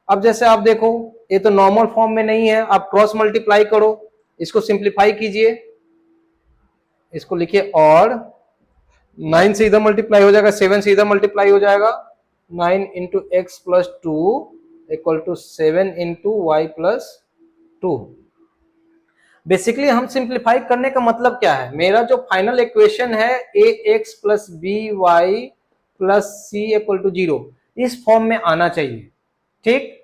अब जैसे आप देखो ये तो नॉर्मल फॉर्म में नहीं है, आप क्रॉस मल्टीप्लाई करो, इसको सिंप्लीफाई कीजिए, इसको लिखिए और 9 से इधर मल्टीप्लाई हो जाएगा, 7 से इधर मल्टीप्लाई हो जाएगा, 9 into x plus 2 equal to 7 into y plus 2। Basically हम सिंप्लीफाई करने का मतलब क्या है, मेरा जो फाइनल इक्वेशन है A X plus B Y plus C equal to 0 इस फॉर्म में आना चाहिए। ठीक,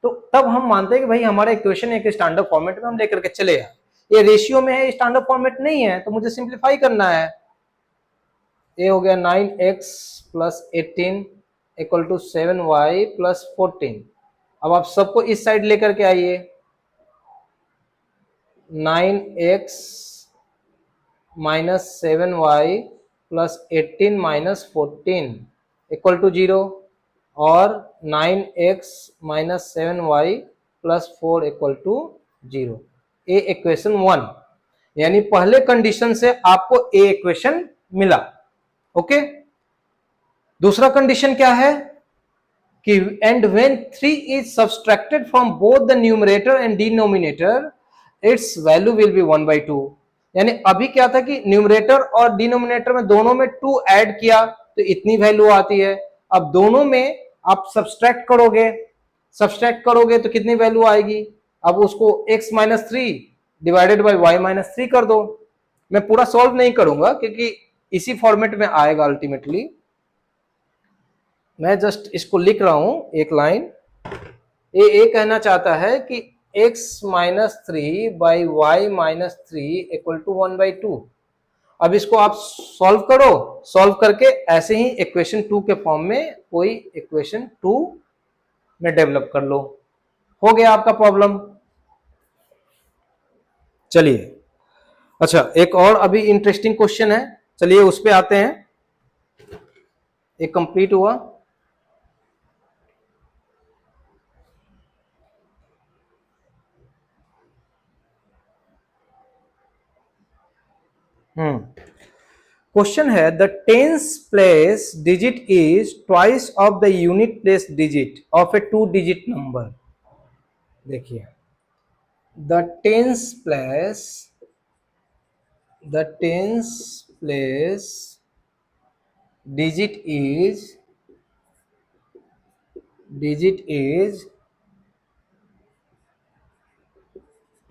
तो तब हम मानते हैं कि भाई हमारा इक्वेशन एक स्टैंडर्ड फॉर्मेट में हम लेकर के चले आए। ये रेशियो में है, स्टैंडर्ड फॉर्मेट नहीं है, तो मुझे सिंप्लीफाई करना है। ये हो गया 9x plus 18 equal to 7y plus 14। अब आप सबको इस साइड लेकर के आइए, 9x minus 7y plus 18 minus 14 equal to 0 और 9x minus 7y plus 4 equal to 0। A equation 1, यानी पहले कंडीशन से आपको ए इक्वेशन मिला। ओके, दूसरा कंडीशन क्या है, कि and when 3 is subtracted from both the numerator and denominator its value will be 1/2। यानी अभी क्या था कि न्यूमरेटर और डिनोमिनेटर में दोनों में 2 ऐड किया तो इतनी वैल्यू आती है। अब दोनों में आप सब्सट्रैक्ट करोगे तो कितनी वैल्यू आएगी। अब उसको x minus 3 divided by y minus 3 कर दो। मैं पूरा सॉल्व नहीं करूंगा क्योंकि इसी फॉर्मेट में आएगा अल्टीमेटली। मैं जस्ट इसको लिख रहा हूं एक लाइन। ये कहना चाहता है कि x minus 3 by y minus 3 equal to 1/2। अब इसको आप सॉल्व करो, सॉल्व करके ऐसे ही इक्वेशन 2 के फॉर्म में कोई इक्वेशन 2 में डेवलप कर लो। हो गया आपका प्रॉब्लम। चलिए, अच्छा एक और अभी इंटरेस्टिंग क्वेश्चन है, चलिए उस पे आते हैं। एक कंप्लीट हुआ। क्वेश्चन है the tens place digit is twice of the unit place digit of a 2 digit number. देखिए, the tens place digit is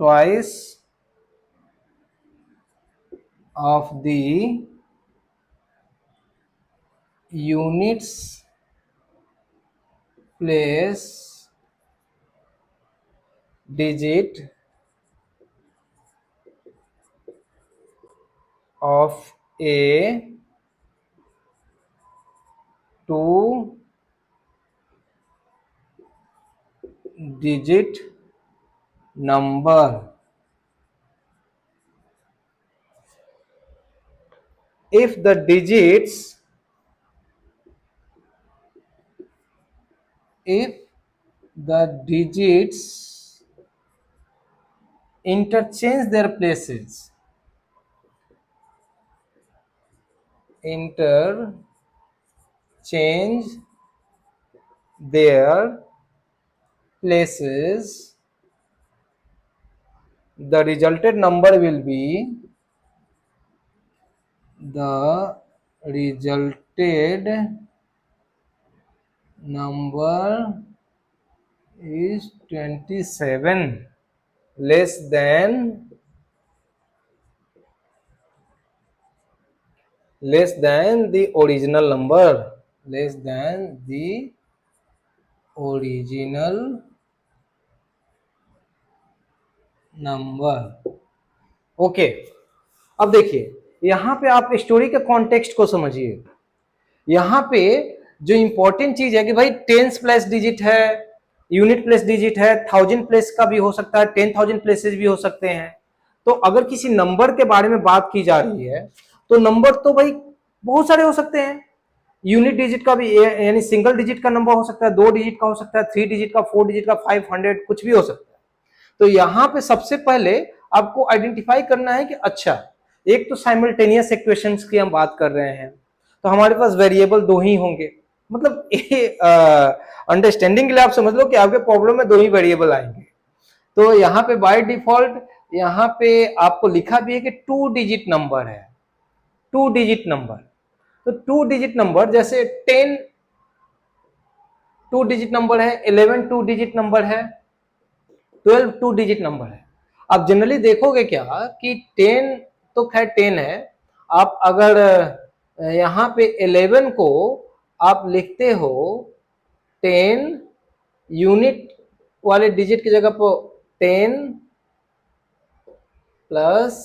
twice of the units place digit of a 2 digit number if the digits interchange their places, the resulted number will be the resulted number is 27 less than the original number, less than the original number। Okay, अब देखिए यहां पे आप story के context को समझिए। यहां पे जो इंपॉर्टेंट चीज है कि भाई टेंस प्लेस डिजिट है, यूनिट प्लेस डिजिट है, 1000 प्लेस का भी हो सकता है, 10,000 प्लेसेस भी हो सकते हैं। तो अगर किसी नंबर के बारे में बात की जा रही है तो नंबर तो भाई बहुत सारे हो सकते हैं। यूनिट डिजिट का भी यानी सिंगल डिजिट का नंबर हो सकता है, 2 डिजिट का हो सकता है, 3 डिजिट का, 4 डिजिट का, 500 कुछ भी हो सकता है। तो यहां पे सबसे पहले आपको आइडेंटिफाई करना है कि अच्छा, एक तो साइमल्टेनियस इक्वेशंस की हम बात कर रहे हैं तो हमारे पास वेरिएबल 2 ही होंगे। मतलब अंडरस्टैंडिंग के लिए आप समझ लो कि आपके प्रॉब्लम में 2 ही वेरिएबल आएंगे। तो यहाँ पे बाय डिफॉल्ट यहाँ पे आपको लिखा भी है कि 2 डिजिट नंबर है, 2 डिजिट नंबर। तो 2 डिजिट नंबर जैसे 10 2 डिजिट नंबर है, 11 2 डिजिट नंबर है, 12 2 डिजिट नंबर है। आप जनरली देखोगे क्या कि 10 तो खैर 10 है, आप अगर यहाँ पे 11 को आप लिखते हो 10 यूनिट वाले डिजिट की जगह पर 10 प्लस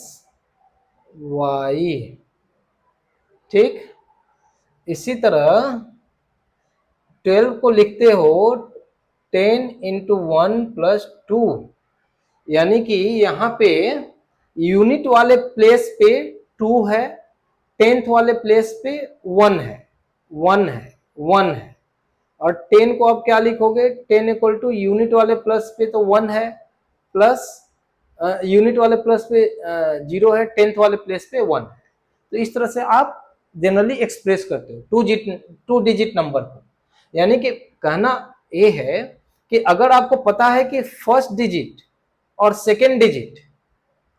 वाई, ठीक। इसी तरह 12 को लिखते हो 10 इंटू 1 प्लस 2, यानी कि यहाँ पे यूनिट वाले प्लेस पे 2 है, 10th वाले प्लेस पे 1 है, 1 है, 1 है। और 10 को आप क्या लिखोगे, 10 इक्वल टू यूनिट वाले प्लस पे तो 1 है, प्लस यूनिट वाले प्लस पे 0 है, 10th वाले प्लेस पे 1 है। तो इस तरह से आप जनरली एक्सप्रेस करते हो 2 डिजिट नंबर को। यानी कि कहना ये है कि अगर आपको पता है कि फर्स्ट डिजिट और सेकेंड डिजिट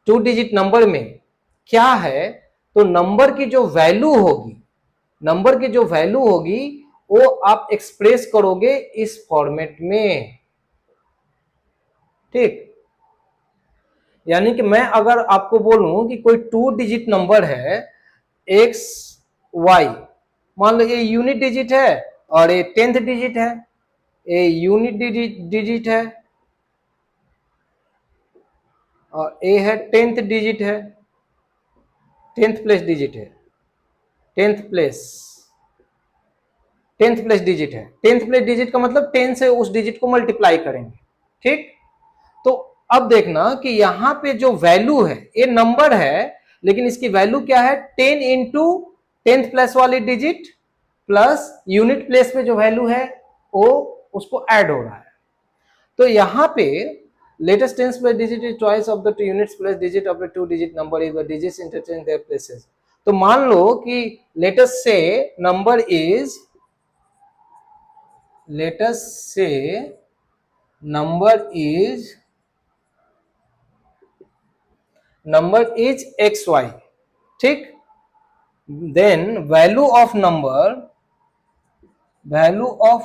2 डिजिट नंबर में क्या है, तो नंबर की जो वैल्यू होगी, नंबर की जो वैल्यू होगी वो आप एक्सप्रेस करोगे इस फॉर्मेट में। ठीक, यानी कि मैं अगर आपको बोलूं कि कोई 2 डिजिट नंबर है एक्स वाई, मान लो ये यूनिट डिजिट है और ये 10th डिजिट है, ये यूनिट डिजिट है और ये है 10th डिजिट है, 10th प्लेस डिजिट है, 10th place, 10th place digit है। 10th प्लेस डिजिट का मतलब 10 से उस डिजिट को मल्टीप्लाई करेंगे। ठीक, तो अब देखना कि यहां पे जो वैल्यू है, ये नंबर है लेकिन इसकी वैल्यू क्या है, 10 इंटू 10th प्लेस वाली डिजिट प्लस यूनिट प्लेस पे जो वैल्यू है वो उसको ऐड हो रहा है। तो यहां पे let us 10th place digit is twice of the units place digit of the 2 digit number if the digits interchange their places. तो मान लो कि let us say number is, let us say number is xy। ठीक, देन वैल्यू ऑफ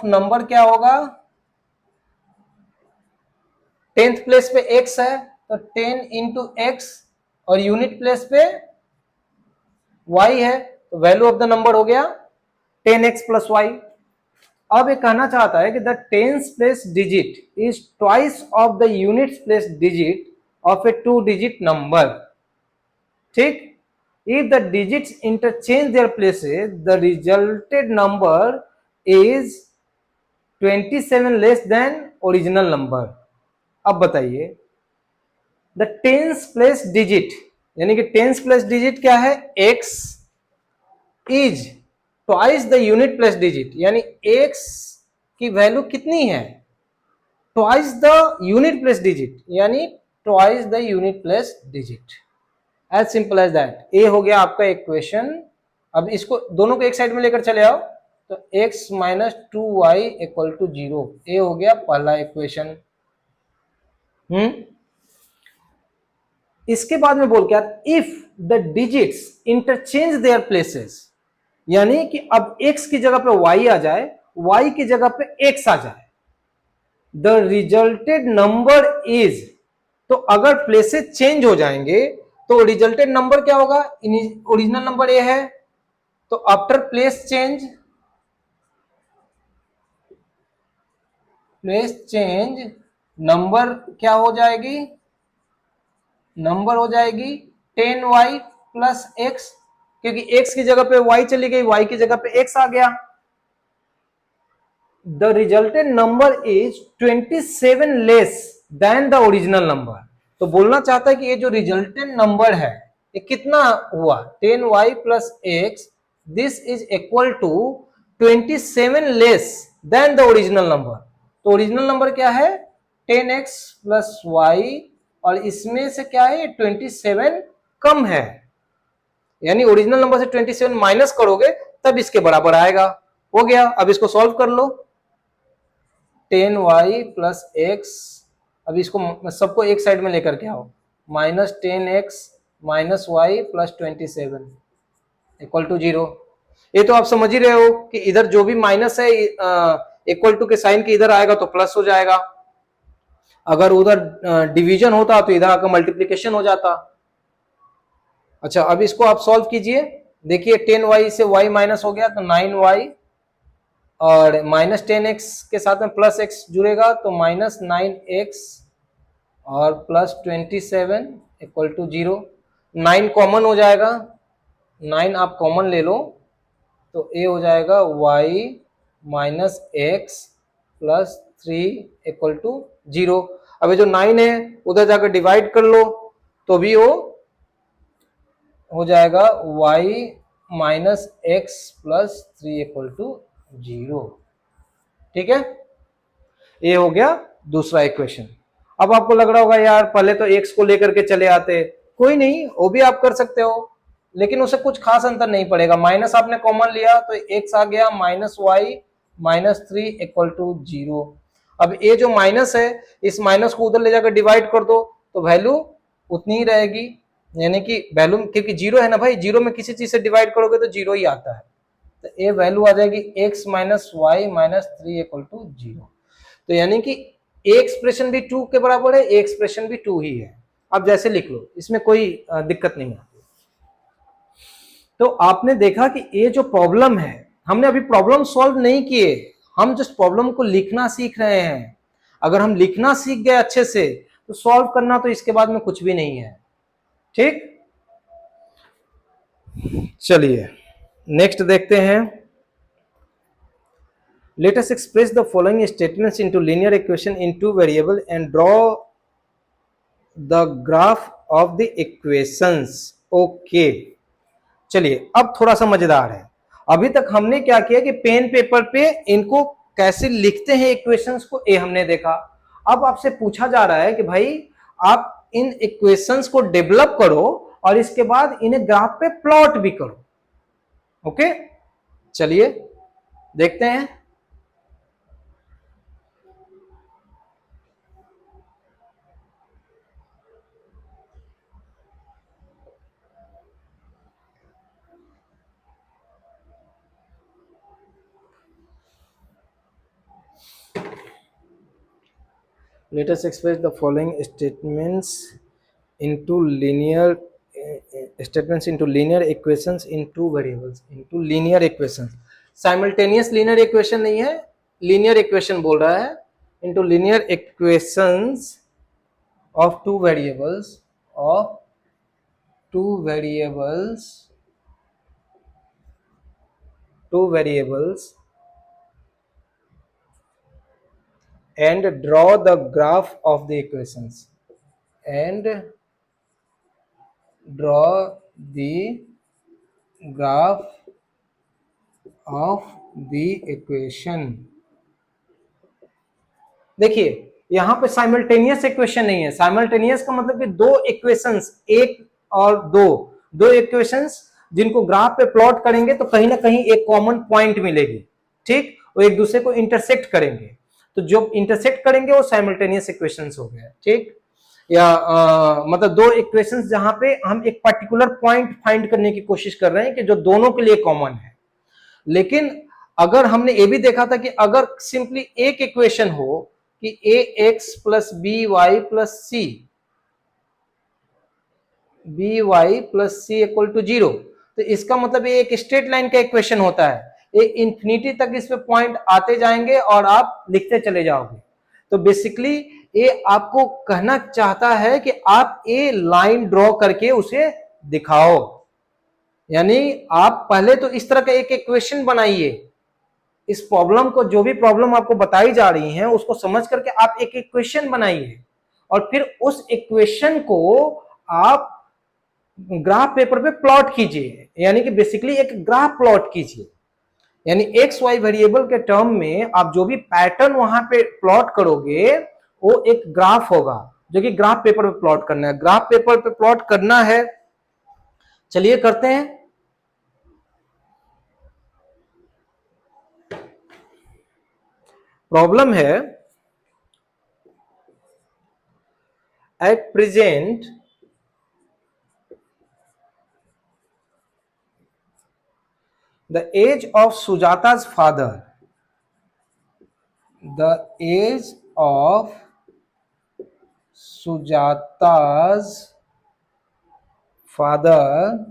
नंबर क्या होगा, 10th place पे x है तो 10 इंटू एक्स और यूनिट प्लेस पे y है तो वैल्यू ऑफ द नंबर हो गया 10x प्लस वाई। अब ये कहना चाहता है कि the 10th place digit is twice of the units place digit of a 2 digit number. ठीक, if the digits interchange their places the resulted number is 27 less than original number। अब बताइए the 10th place digit, यानी कि 10th place digit क्या है, x is twice the unit place digit, यानी x की value कितनी है, twice the unit place digit, यानी twice the unit place digit. As simple as that. ए हो गया आपका इक्वेशन। अब इसको दोनों को एक साइड में लेकर चले आओ तो x minus 2y equal to 0। ए हो गया पहला इक्वेशन। इसके बाद में बोल क्या, if the digits interchange their places, यानी कि अब x की जगह पे y आ जाए, y की जगह पे x आ जाए, द रिजल्टेड नंबर इज, तो अगर प्लेसेस चेंज हो जाएंगे तो रिजल्टेड नंबर क्या होगा, ओरिजिनल नंबर ये है तो आफ्टर प्लेस चेंज नंबर क्या हो जाएगी, नंबर हो जाएगी 10y प्लस x, क्योंकि x की जगह पे y चली गई, y की जगह पे x आ गया। The resulted number is 27 less than the original number. तो बोलना चाहता है कि ये जो रिजल्टेड नंबर है ये कितना हुआ, 10y plus x, this is equal to 27 less than the original number. तो ओरिजिनल नंबर क्या है 10x प्लस y और इसमें से क्या है 27 कम है, यानी ओरिजिनल नंबर से 27 माइनस करोगे तब इसके बराबर आएगा। हो गया, अब इसको सॉल्व कर लो। 10y प्लस x, अब इसको सबको एक साइड में लेकर के आओ, minus 10x minus y plus 27 equal to 0। ये तो आप समझ ही रहे हो कि इधर जो भी माइनस है इक्वल टू के साइन के इधर आएगा तो प्लस हो जाएगा, अगर उधर डिवीजन होता तो इधर आकर मल्टीप्लीकेशन हो जाता। अच्छा, अब इसको आप सॉल्व कीजिए, देखिए 10y से y माइनस हो गया तो 9y और माइनस 10x के साथ में प्लस x जुड़ेगा तो माइनस 9x और प्लस 27 इक्वल टू 0। 9 कॉमन हो जाएगा, 9 आप कॉमन ले लो तो a हो जाएगा y minus x plus 3 equal to 0। अब ये जो 9 है उधर जाकर डिवाइड कर लो तो भी वो हो जाएगा y minus x plus 3 equal to 0। ठीक है, ये हो गया दूसरा इक्वेशन। अब आपको लग रहा होगा यार पहले तो x को लेकर के चले आते, कोई नहीं, वो भी आप कर सकते हो, लेकिन उसे कुछ खास अंतर नहीं पड़ेगा। माइनस आपने कॉमन लिया तो x आ गया माइनस वाई -3 इक्वल टू 0। अब ये जो माइनस है, इस माइनस को उधर ले जाकर डिवाइड कर दो तो वैल्यू उतनी ही रहेगी, यानी कि वैल्यू, क्योंकि 0 है ना भाई, 0 में किसी चीज से डिवाइड करोगे तो 0 ही आता है, तो ये वैल्यू आ जाएगी x minus y minus 3 equal to 0। तो यानी कि ए एक्सप्रेशन भी 2 के बराबर है, ए एक्सप्रेशन भी 2 ही है। अब जैसे लिख लो, इसमें कोई दिक्कत नहीं आती। तो आपने देखा कि ये जो प्रॉब्लम है, हमने अभी प्रॉब्लम सॉल्व नहीं किए, हम जस्ट प्रॉब्लम को लिखना सीख रहे हैं। अगर हम लिखना सीख गए अच्छे से तो सॉल्व करना तो इसके बाद में कुछ भी नहीं है। ठीक, चलिए नेक्स्ट देखते हैं। Let us express the following statements into linear equation in two variable and draw the graph of the equations. Okay, चलिए अब थोड़ा सा मजेदार है। अभी तक हमने क्या किया कि पेन पेपर पे इनको कैसे लिखते हैं इक्वेशंस को, ये हमने देखा। अब आपसे पूछा जा रहा है कि भाई आप इन इक्वेशंस को डेवलप करो और इसके बाद इन्हें ग्राफ पे प्लॉट भी करो। ओके, चलिए देखते हैं। Let us express the following statements into linear equations in two variables, into linear equations। simultaneous linear equation नहीं है, linear equation बोल रहा है, into linear equations of two variables and draw the graph of the equations and draw the graph of the equation। देखिए यहां पे simultaneous equation नहीं है। साइमल्टेनियस का मतलब कि दो इक्वेशंस, एक और दो इक्वेशंस जिनको ग्राफ पे प्लॉट करेंगे तो कहीं ना कहीं एक कॉमन पॉइंट मिलेगी। ठीक, वो एक दूसरे को इंटरसेक्ट करेंगे, तो जो इंटरसेक्ट करेंगे वो साइमल्टेनियस इक्वेशंस हो गए। ठीक, या मतलब दो इक्वेशंस जहां पे हम एक पर्टिकुलर पॉइंट फाइंड करने की कोशिश कर रहे हैं कि जो दोनों के लिए कॉमन है। लेकिन अगर हमने ये भी देखा था कि अगर सिंपली एक इक्वेशन हो कि A X plus B Y plus C equal to 0, तो इसका मतलब ये एक स्ट्रेट लाइन का इक्वेशन होता है। ये इंफिनिटी तक इस पे पॉइंट आते जाएंगे और आप लिखते चले जाओगे। तो बेसिकली ये आपको कहना चाहता है कि आप ये लाइन ड्रॉ करके उसे दिखाओ, यानी आप पहले तो इस तरह का एक इक्वेशन बनाइए। इस प्रॉब्लम को, जो भी प्रॉब्लम आपको बताई जा रही है उसको समझ करके आप एक इक्वेशन बनाइए और फिर उस इक्वेशन को आप ग्राफ पेपर पे प्लॉट कीजिए, यानी कि बेसिकली एक ग्राफ प्लॉट कीजिए। यानी एक्स वाई वेरिएबल के टर्म में आप जो भी पैटर्न वहां पे प्लॉट करोगे वो एक ग्राफ होगा, जो कि ग्राफ पेपर पे प्लॉट करना है। ग्राफ पेपर पे प्लॉट करना है, चलिए करते हैं। प्रॉब्लम है at present the age of Sujata's father, the age of Sujata's father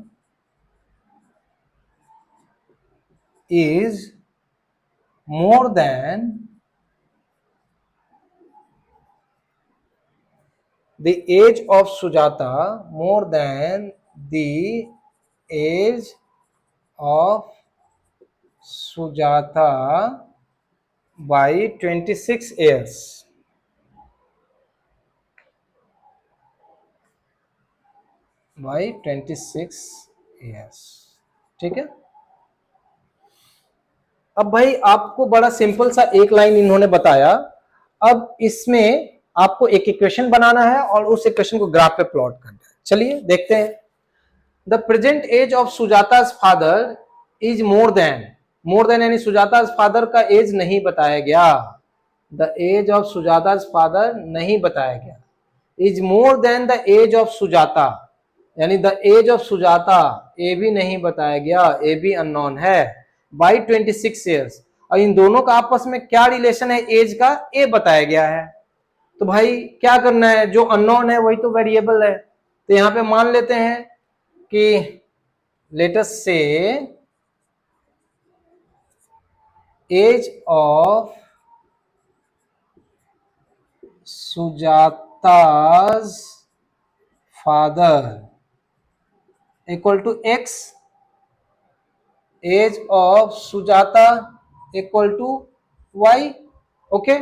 is more than the age of Sujata, more than the age of Sujata by 26 years। by 26 years। ठीक है, अब भाई आपको बड़ा सिंपल सा एक line इन्होंने बताया। अब इसमें आपको एक इक्वेशन बनाना है और उस इक्वेशन को ग्राफ पे प्लॉट करना है। चलिए देखते हैं। The present age of Sujata's father is more than, more than यानी सुजाता फादर का एज नहीं बताया गया, the age of Sujata father नहीं बताया गया, is more than the age of Sujata, यानी द एज ऑफ सुजाता ए भी नहीं बताया गया, ए भी अननोन है बाई 26 ईयर्स। और इन दोनों का आपस में क्या रिलेशन है एज का, ए बताया गया है। तो भाई क्या करना है, जो अननोन है वही तो वेरिएबल है, तो यहां पे मान लेते हैं कि let us say age of Sujata's father equal to X, age of Sujata equal to Y. Okay,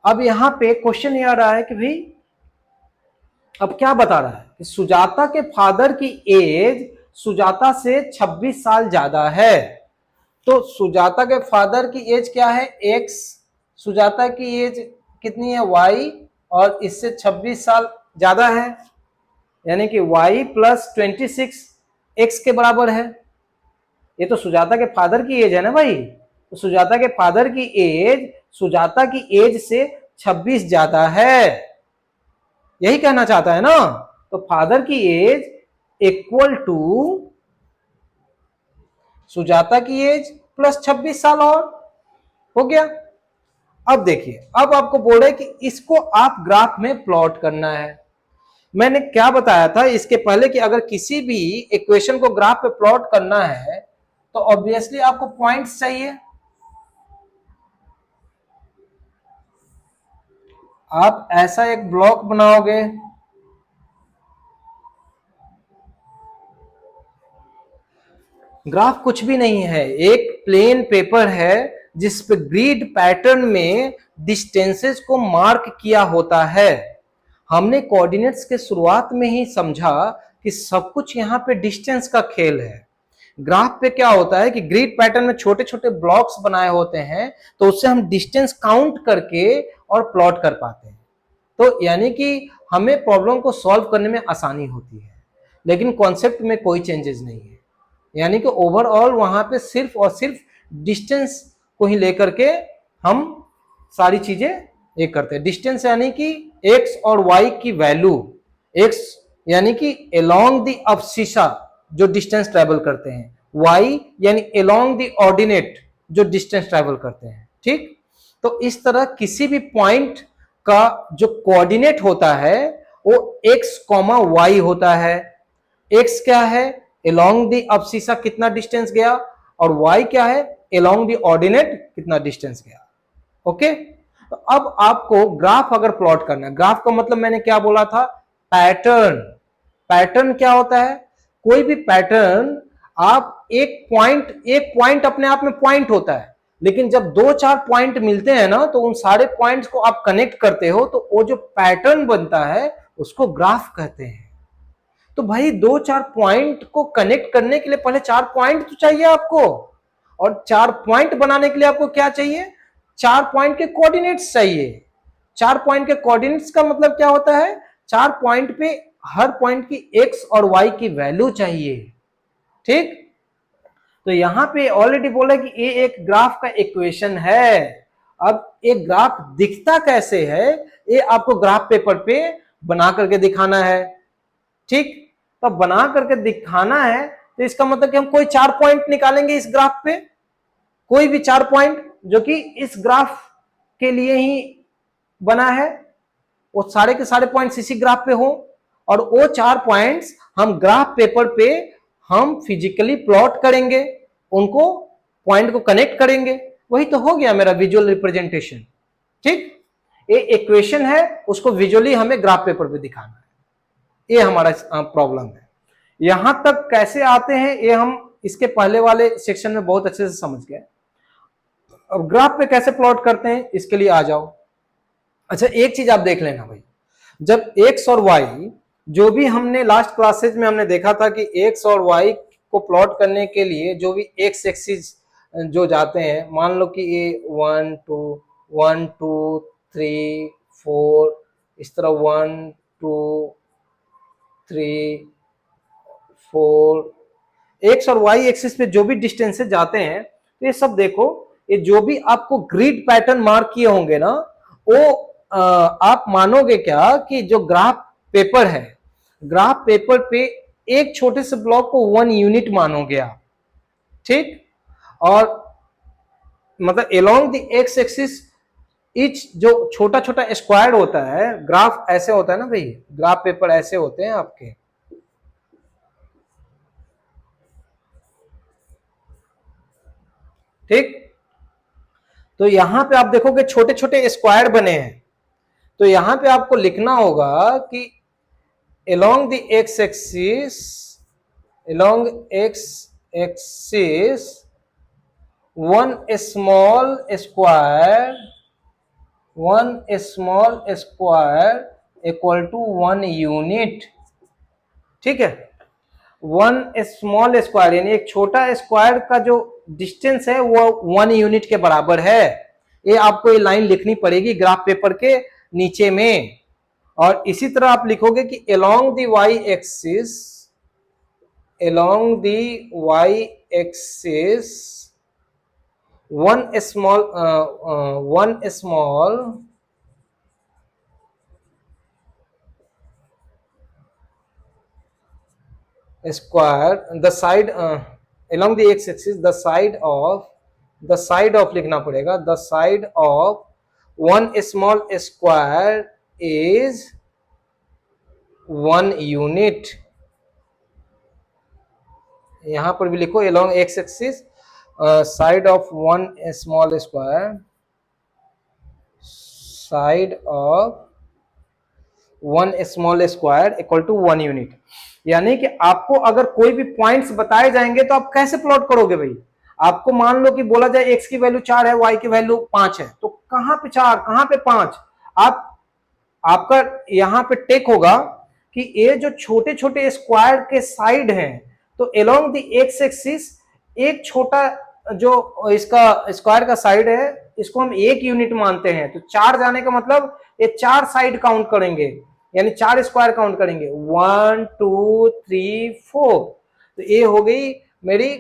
अब यहां पे क्वेश्चन ये आ रहा है कि भाई अब क्या बता रहा है कि सुजाता के फादर की एज सुजाता से 26 साल ज्यादा है। तो सुजाता के फादर की एज क्या है एक्स, सुजाता की एज कितनी है वाई, और इससे 26 साल ज्यादा है, यानी कि y प्लस 26 एक्स के बराबर है। ये तो सुजाता के फादर की एज है ना भाई, तो सुजाता के फादर की एज सुजाता की एज से 26 ज्यादा है, यही कहना चाहता है ना। तो फादर की एज इक्वल टू सुजाता की एज प्लस 26 साल और हो गया। अब देखिए, अब आपको बोल रहे कि इसको आप ग्राफ में प्लॉट करना है। मैंने क्या बताया था इसके पहले कि अगर किसी भी इक्वेशन को ग्राफ पे प्लॉट करना है तो ऑब्वियसली आपको पॉइंट्स चाहिए। आप ऐसा एक ब्लॉक बनाओगे, ग्राफ कुछ भी नहीं है, एक प्लेन पेपर है जिस पे ग्रिड पैटर्न में डिस्टेंसेस को मार्क किया होता है। हमने कोऑर्डिनेट्स के शुरुआत में ही समझा कि सब कुछ यहाँ पे डिस्टेंस का खेल है। ग्राफ पे क्या होता है कि ग्रिड पैटर्न में छोटे छोटे ब्लॉक्स बनाए होते हैं, तो उससे हम डिस्टेंस काउंट करके और प्लॉट कर पाते हैं। तो यानी कि हमें प्रॉब्लम को सॉल्व करने में आसानी होती है, लेकिन कॉन्सेप्ट में कोई चेंजेस नहीं है। यानी कि ओवरऑल वहां पे सिर्फ और सिर्फ डिस्टेंस को ही लेकर के हम सारी चीजें ये करते हैं। डिस्टेंस यानी कि एक्स और वाई की वैल्यू, एक्स यानी कि अलोंग द अब्सिसा जो डिस्टेंस ट्रेवल करते हैं, वाई यानी अलोंग द ऑर्डिनेट जो डिस्टेंस ट्रेवल करते हैं। ठीक, तो इस तरह किसी भी पॉइंट का जो कोऑर्डिनेट होता है वो एक्स कॉमा वाई होता है। एक्स क्या है, अलोंग द अब्सिसा कितना डिस्टेंस गया, और y क्या है, अलोंग द ऑर्डिनेट कितना डिस्टेंस गया। ओके, तो अब आपको ग्राफ अगर प्लॉट करना है, ग्राफ का मतलब मैंने क्या बोला था, पैटर्न। पैटर्न क्या होता है, कोई भी पैटर्न, आप एक पॉइंट अपने आप में पॉइंट होता है, लेकिन जब दो चार पॉइंट मिलते हैं ना, तो उन सारे पॉइंट्स को आप कनेक्ट करते हो, तो वो जो पैटर्न बनता है उसको ग्राफ कहते हैं। तो भाई दो चार पॉइंट को कनेक्ट करने के लिए पहले चार पॉइंट तो चाहिए आपको, और चार पॉइंट बनाने के लिए आपको क्या चाहिए, चार पॉइंट के कोऑर्डिनेट्स चाहिए। चार पॉइंट के कोऑर्डिनेट्स का मतलब क्या होता है, चार पॉइंट पे हर पॉइंट की एक्स और वाई की वैल्यू चाहिए। ठीक, तो यहां पे ऑलरेडी बोला कि ये एक ग्राफ का इक्वेशन है। अब एक ग्राफ दिखता कैसे है, ये आपको ग्राफ पेपर पे बना करके दिखाना है। ठीक, तो बना करके दिखाना है, तो इसका मतलब कि हम कोई चार पॉइंट निकालेंगे इस ग्राफ पे, कोई भी चार पॉइंट जो कि इस ग्राफ के लिए ही बना है, वो सारे के सारे पॉइंट्स इसी ग्राफ पे हो, और वो चार पॉइंट्स हम ग्राफ पेपर पे हम फिजिकली प्लॉट करेंगे, उनको पॉइंट को कनेक्ट करेंगे, वही तो हो गया मेरा विजुअल रिप्रेजेंटेशन। ठीक, ये इक्वेशन है, उसको विजुअली हमें ग्राफ पेपर पे दिखाना है, ये हमारा प्रॉब्लम है। यहां तक कैसे आते हैं ये हम इसके पहले वाले सेक्शन में बहुत अच्छे से समझ गए। अब ग्राफ पे कैसे प्लॉट करते हैं इसके लिए आ जाओ। अच्छा, एक चीज आप देख लेना भाई, जब एक्स और वाई, जो भी हमने लास्ट क्लासेज में हमने देखा था कि एक्स और वाई को प्लॉट करने के लिए जो भी एक्स एक्सिस जो जाते हैं, मान लो कि ये 1 2 3 4, इस तरह 1 2 3 4, एक्स और वाई एक्सिस पे जो भी डिस्टेंसेस जाते हैं, तो ये सब देखो, ये जो भी आपको ग्रिड पैटर्न मार्क किए होंगे ना, वो आप मानोगे क्या कि जो ग्राफ पेपर है, ग्राफ पेपर पे एक छोटे से ब्लॉक को 1 यूनिट मानोगे आप, ठीक। और मतलब along the x axis etch जो छोटा छोटा स्क्वायर होता है, ग्राफ ऐसे होता है ना भाई, ग्राफ पेपर ऐसे होते हैं आपके, ठीक। तो यहां पे आप देखोगे छोटे छोटे स्क्वायर बने हैं, तो यहां पे आपको लिखना होगा कि along the x axis, along x axis one small square, one small square equal to 1 unit, ठीक है। वन स्मॉल स्क्वायर यानी एक छोटा स्क्वायर का जो डिस्टेंस है वो 1 यूनिट के बराबर है। ये आपको ये लाइन लिखनी पड़ेगी ग्राफ पेपर के नीचे में। और इसी तरह आप लिखोगे कि along the y axis, along the y axis one small square the side along the x axis the side of लिखना पड़ेगा, the side of one small square is 1 unit. यहां पर भी लिखो along x axis side of one small square, side of one small square equal to 1 unit. यानी कि आपको अगर कोई भी पॉइंट्स बताए जाएंगे तो आप कैसे प्लॉट करोगे भाई। आपको मान लो कि बोला जाए x की वैल्यू 4 है, y की वैल्यू 5 है, तो कहां पे 4 कहां पे 5, आप आपका यहां पे टेक होगा कि ये जो छोटे छोटे स्क्वायर के साइड हैं, तो अलोंग द एक्स एक्सिस एक छोटा जो इसका स्क्वायर का साइड है इसको हम 1 यूनिट मानते हैं। तो 4 जाने का मतलब ये 4 साइड काउंट करेंगे, यानी 4 स्क्वायर काउंट करेंगे, 1 2 3 4। तो ये हो गई मेरी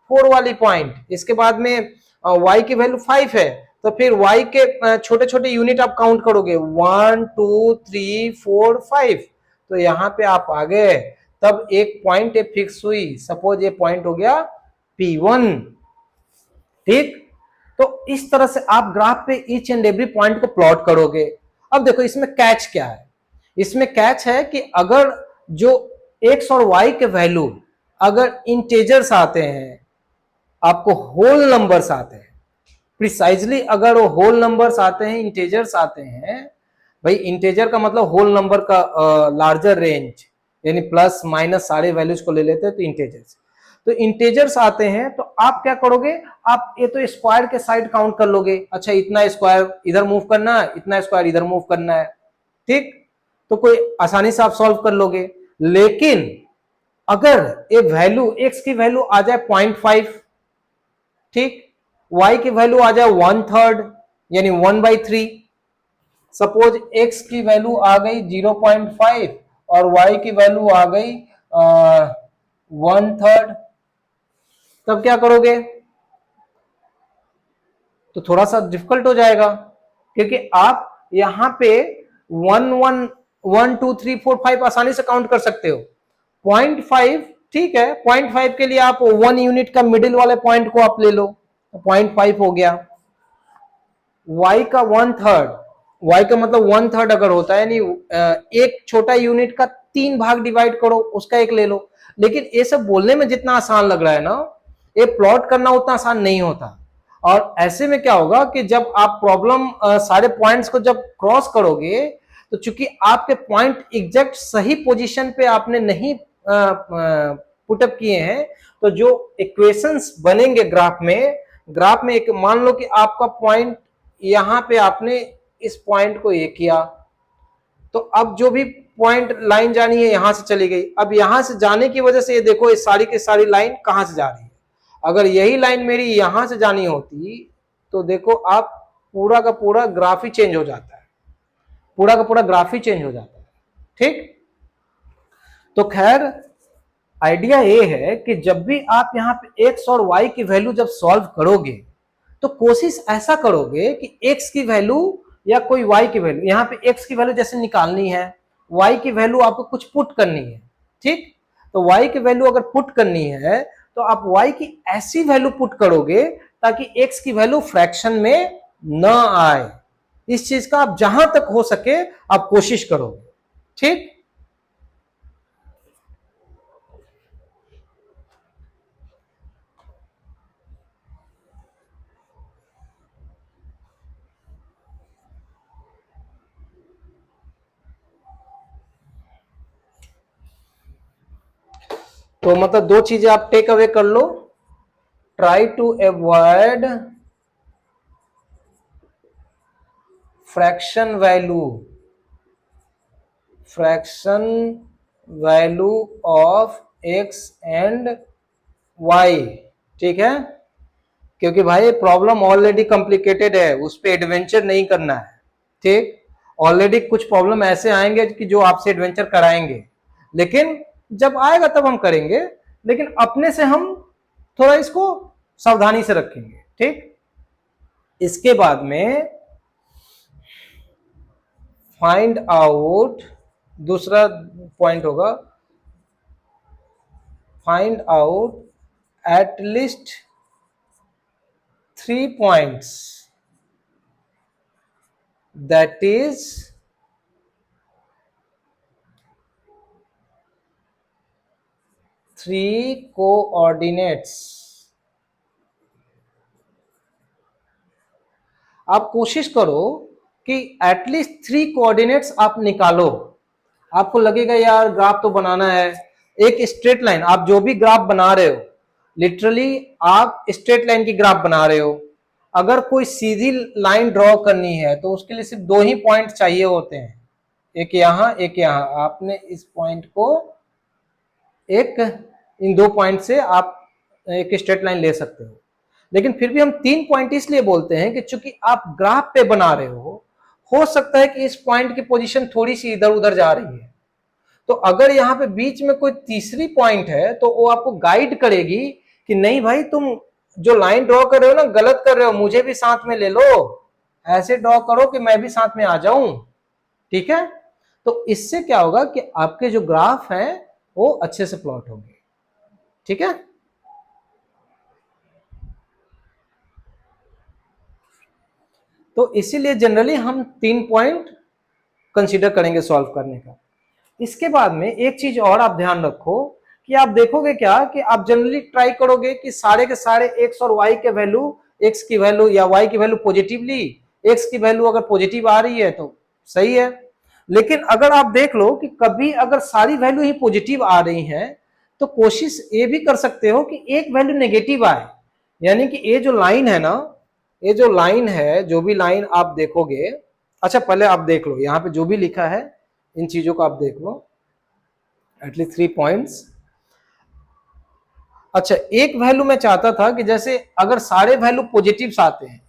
4 वाली पॉइंट। इसके बाद में y की वैल्यू 5 है, तो फिर y के छोटे छोटे यूनिट आप काउंट करोगे 1 2 3 4 5। तो यहां पे आप आ गए, तब एक पॉइंट फिक्स हुई, सपोज ये पॉइंट हो गया P1, ठीक। तो इस तरह से आप ग्राफ पे ईच एंड एवरी पॉइंट को प्लॉट करोगे। अब देखो इसमें कैच क्या है, इसमें कैच है कि अगर जो x और y के वैल्यू अगर इंटेजर्स आते हैं, आपको होल नंबर्स आते हैं, प्रिसाइजली अगर वो होल नंबर्स आते हैं, इंटेजर्स आते हैं, भाई इंटेजर का मतलब होल नंबर का लार्जर रेंज, यानी प्लस माइनस सारे वैल्यूज को ले लेते हैं तो इंटेजर्स। तो इंटेजर्स आते हैं तो आप क्या करोगे, आप ये तो स्क्वायर के साइड काउंट कर लोगे, अच्छा इतना स्क्वायर इधर मूव करना है, इतना स्क्वायर इधर मूव करना है, ठीक। तो कोई आसानी से आप सॉल्व कर लोगे। लेकिन अगर ये वैल्यू x की वैल्यू आ जाए 0.5, ठीक, y की वैल्यू आ जाए 1/3 यानी 1/3, सपोज x की वैल्यू आ गई 0.5 और y की वैल्यू आ गई 1/3, तब क्या करोगे, तो थोड़ा सा डिफिकल्ट हो जाएगा, क्योंकि आप यहां पे 1 1 1 2 3 4 5 आसानी से काउंट कर सकते हो। 0.5 ठीक है, 0.5 के लिए आप 1 यूनिट का मिडिल वाले पॉइंट को आप ले लो, 0.5 हो गया। y का 1/3, y का मतलब 1/3 अगर होता है, यानी एक छोटा यूनिट का 3 भाग डिवाइड करो, उसका एक ले लो। लेकिन ये सब बोलने में जितना आसान लग रहा है ना, ये प्लॉट करना उतना आसान नहीं होता। और ऐसे में क्या होगा कि जब आप प्रॉब्लम सारे पॉइंट्स को जब क्रॉस करोगे, तो चूंकि आपके पॉइंट एग्जैक्ट सही पोजीशन पे आपने नहीं पुटअप किए हैं, तो जो इक्वेशंस बनेंगे ग्राफ में एक मान लो कि आपका पॉइंट यहां पे आपने इस पॉइंट को ये किया, तो अब जो भी पॉइंट लाइन जानी है यहां से चली गई। अब यहां से जाने की वजह से ये देखो, ये सारी की सारी लाइन कहां से जा रही है। अगर यही लाइन मेरी यहां से जानी होती तो देखो आप पूरा का पूरा ग्राफ ही चेंज हो जाता है, पूरा का पूरा ग्राफ ही चेंज हो जाता है, ठीक। तो खैर आइडिया ये है कि जब भी आप यहाँ पे x और y की वैल्यू जब सॉल्व करोगे तो कोशिश ऐसा करोगे कि x की वैल्यू या कोई y की वैल्यू, यहाँ पे x की वैल्यू जैसे निकालनी है, y की वैल्यू आपको कुछ पुट करनी है, ठीक। तो y की वैल्यू अगर पुट करनी है तो आप y की ऐसी वैल्यू पुट करोगे ताकि x की वैल्यू फ्रैक्शन में न आए। इस चीज का आप जहां तक हो सके आप कोशिश करोगे, ठीक। तो मतलब दो चीजें आप टेक अवे कर लो। Try to avoid fraction value of x and y, ठीक है। क्योंकि भाई प्रॉब्लम ऑलरेडी कॉम्प्लिकेटेड है, उस पर एडवेंचर नहीं करना है, ठीक। ऑलरेडी कुछ प्रॉब्लम ऐसे आएंगे कि जो आपसे एडवेंचर कराएंगे, लेकिन जब आएगा तब हम करेंगे, लेकिन अपने से हम थोड़ा इसको सावधानी से रखेंगे, ठीक। इसके बाद में फाइंड आउट, दूसरा पॉइंट होगा find out at least 3 points that is three coordinates। आप कोशिश करो कि एटलीस्ट 3 कोऑर्डिनेट्स आप निकालो। आपको लगेगा यार ग्राफ तो बनाना है, एक स्ट्रेट लाइन, आप जो भी ग्राफ बना रहे हो लिटरली आप स्ट्रेट लाइन की ग्राफ बना रहे हो। अगर कोई सीधी लाइन ड्रॉ करनी है तो उसके लिए सिर्फ 2 ही पॉइंट चाहिए होते हैं, एक यहां एक यहां। आपने इस पॉइंट को एक, इन 2 पॉइंट से आप एक स्ट्रेट लाइन ले सकते हो। लेकिन फिर भी हम 3 पॉइंट इसलिए बोलते हैं कि चूंकि आप ग्राफ पे बना रहे हो सकता है कि इस पॉइंट की पोजीशन थोड़ी सी इधर उधर जा रही है, तो अगर यहाँ पे बीच में कोई तीसरी पॉइंट है तो वो आपको गाइड करेगी कि नहीं भाई तुम जो लाइन ड्रॉ कर रहे हो ना गलत कर रहे हो, मुझे भी साथ में ले लो, ऐसे ड्रॉ करो कि मैं भी साथ में आ जाऊं, ठीक है। तो इससे क्या होगा कि आपके जो ग्राफ है वो अच्छे से प्लॉट होंगे, ठीक है। तो इसीलिए जनरली हम 3 पॉइंट कंसीडर करेंगे सॉल्व करने का। इसके बाद में एक चीज और आप ध्यान रखो कि आप देखोगे क्या कि आप जनरली ट्राई करोगे कि सारे के सारे x और y के वैल्यू, x की वैल्यू या y की वैल्यू पॉजिटिवली, x की वैल्यू अगर पॉजिटिव आ रही है तो सही है। लेकिन अगर आप देख लो कि कभी अगर सारी वैल्यू ही पॉजिटिव आ रही हैं तो कोशिश ये भी कर सकते हो कि एक वैल्यू नेगेटिव आए, यानी कि ये जो लाइन है ना, ये जो लाइन है, जो भी लाइन आप देखोगे, अच्छा पहले आप देख लो यहाँ पे जो भी लिखा है इन चीजों को आप देख लो, एटलीस्ट 3 पॉइंट्स। अच्छा एक वैल्यू मैं चाहता था कि जैसे अगर सारे वैल्यू पॉजिटिव आते हैं,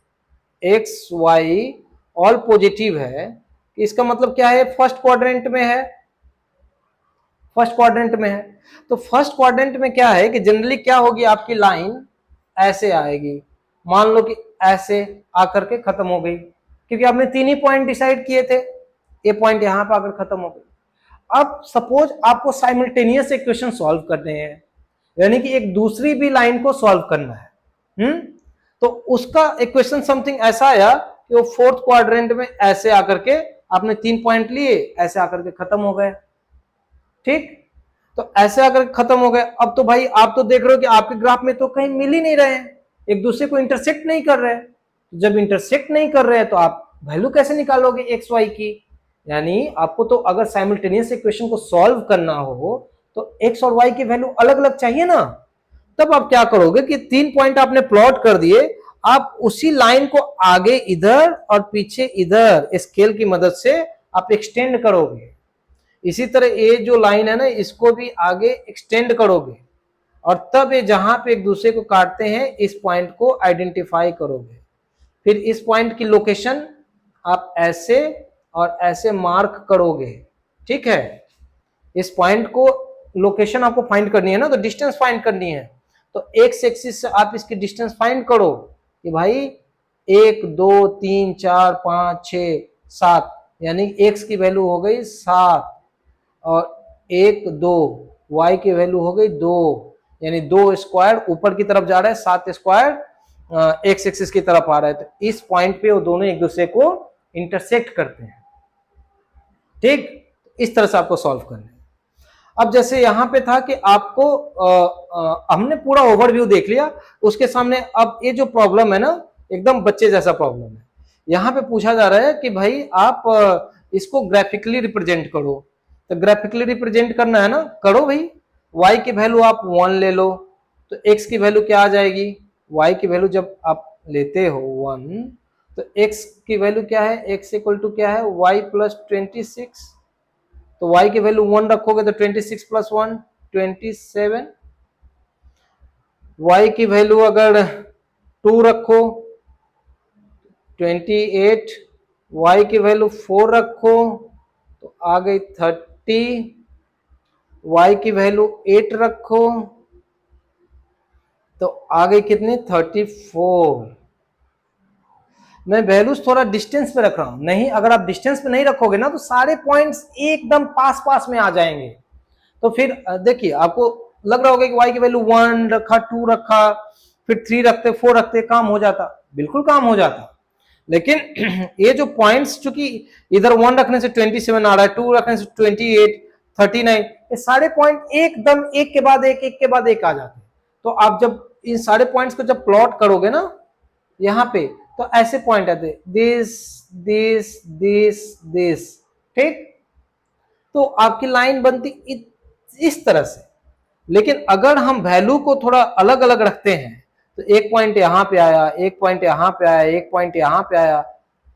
एक्स वाई ऑल पॉजिटिव है, इसका मतलब क्या है, फर्स्ट क्वाड्रेंट में है, फर्स्ट क्वाड्रेंट में है। तो फर्स्ट क्वाड्रेंट में क्या है कि जनरली क्या होगी, आपकी लाइन ऐसे आएगी, मान लो कि ऐसे आकर के खत्म हो गई, क्योंकि आपने 3 ही पॉइंट डिसाइड किए थे, ये पॉइंट यहां पर आकर खत्म हो गई। अब सपोज आपको साइमल्टेनियस इक्वेशन सॉल्व करने हैं, यानी कि एक दूसरी भी लाइन को सॉल्व करना है, तो उसका इक्वेशन समथिंग ऐसा आया कि वो फोर्थ क्वाड्रेंट में ऐसे आकर के आपने 3 पॉइंट लिए, ऐसे आकर के खत्म हो गए, ठीक। तो ऐसे आकर खत्म हो गए। अब तो भाई आप तो देख रहे हो कि आपके ग्राफ में तो कहीं मिल ही नहीं रहे हैं, एक दूसरे को इंटरसेक्ट नहीं कर रहे हैं। जब इंटरसेक्ट नहीं कर रहे हैं तो आप वैल्यू कैसे निकालोगे एक्स वाई की, यानी आपको तो अगर साइमल्टेनियस इक्वेशन को सॉल्व करना हो तो एक्स और वाई की वैल्यू अलग अलग चाहिए ना। तब आप क्या करोगे कि 3 पॉइंट आपने प्लॉट कर दिए, आप उसी लाइन को आगे इधर और पीछे इधर स्केल की मदद से आप एक्सटेंड करोगे। इसी तरह ये जो लाइन है ना इसको भी आगे एक्सटेंड करोगे, और तब ये जहां पे एक दूसरे को काटते हैं इस पॉइंट को आइडेंटिफाई करोगे। फिर इस पॉइंट की लोकेशन आप ऐसे और ऐसे मार्क करोगे, ठीक है। इस पॉइंट को लोकेशन आपको फाइंड करनी है ना, तो डिस्टेंस फाइंड करनी है। तो एक्स एक्सिस से आप इसकी डिस्टेंस फाइंड करो कि भाई 1 2 3 4 5 6 7, यानी एक्स की वैल्यू हो गई 7 और 1 2, वाई की वैल्यू हो गई 2, यानी 2 स्क्वायर ऊपर की तरफ जा रहा है, 7 स्क्वायर एक्स एक्सिस की तरफ आ रहा है। तो इस पॉइंट पे वो दोनों एक दूसरे को इंटरसेक्ट करते हैं। ठीक, इस तरह से आपको सॉल्व करना है। अब जैसे यहां पे था कि आपको हमने पूरा ओवरव्यू देख लिया, उसके सामने अब ये जो प्रॉब्लम है ना, एकदम बच्चे जैसा प्रॉब्लम है। यहां पे पूछा जा रहा है कि भाई आप इसको ग्राफिकली रिप्रेजेंट करो। तो ग्राफिकली रिप्रेजेंट करना है ना, करो भाई। y की वैल्यू आप 1 ले लो, तो x की वैल्यू क्या आ जाएगी, y की वैल्यू जब आप लेते हो 1, तो x की वैल्यू क्या है, x इक्वल टू क्या है, y प्लस 26। तो y की वैल्यू 1 रखोगे तो 26 प्लस 1 27, y की वैल्यू अगर 2 रखो 28, y की वैल्यू 4 रखो तो आ गई 30, y की वैल्यू 8 रखो तो आ गई कितनी, 34। मैं वैल्यूज थोड़ा डिस्टेंस पे रख रहा हूं, नहीं अगर आप डिस्टेंस पे नहीं रखोगे ना तो सारे पॉइंट्स एकदम पास पास में आ जाएंगे। तो फिर देखिए आपको लग रहा होगा कि y की वैल्यू 1 रखा, 2 रखा, फिर 3 रखते, 4 रखते, काम हो जाता, बिल्कुल काम हो जाता। लेकिन ये जो पॉइंट्स, चूंकि इधर 1 रखने से 27 आ रहा है, 2 रखने से 28, 39, ये सारे पॉइंट एकदम एक के बाद एक के बाद एक आ जाते हैं। तो आप जब इन सारे पॉइंट्स को जब प्लॉट करोगे ना यहां पे, तो ऐसे पॉइंट आते, दिस दिस दिस दिस, ठीक। तो आपकी लाइन बनती इस तरह से। लेकिन अगर हम वैल्यू को थोड़ा अलग अलग रखते हैं, तो एक पॉइंट यहां पे आया, एक पॉइंट यहां पे आया, एक पॉइंट यहां पे आया,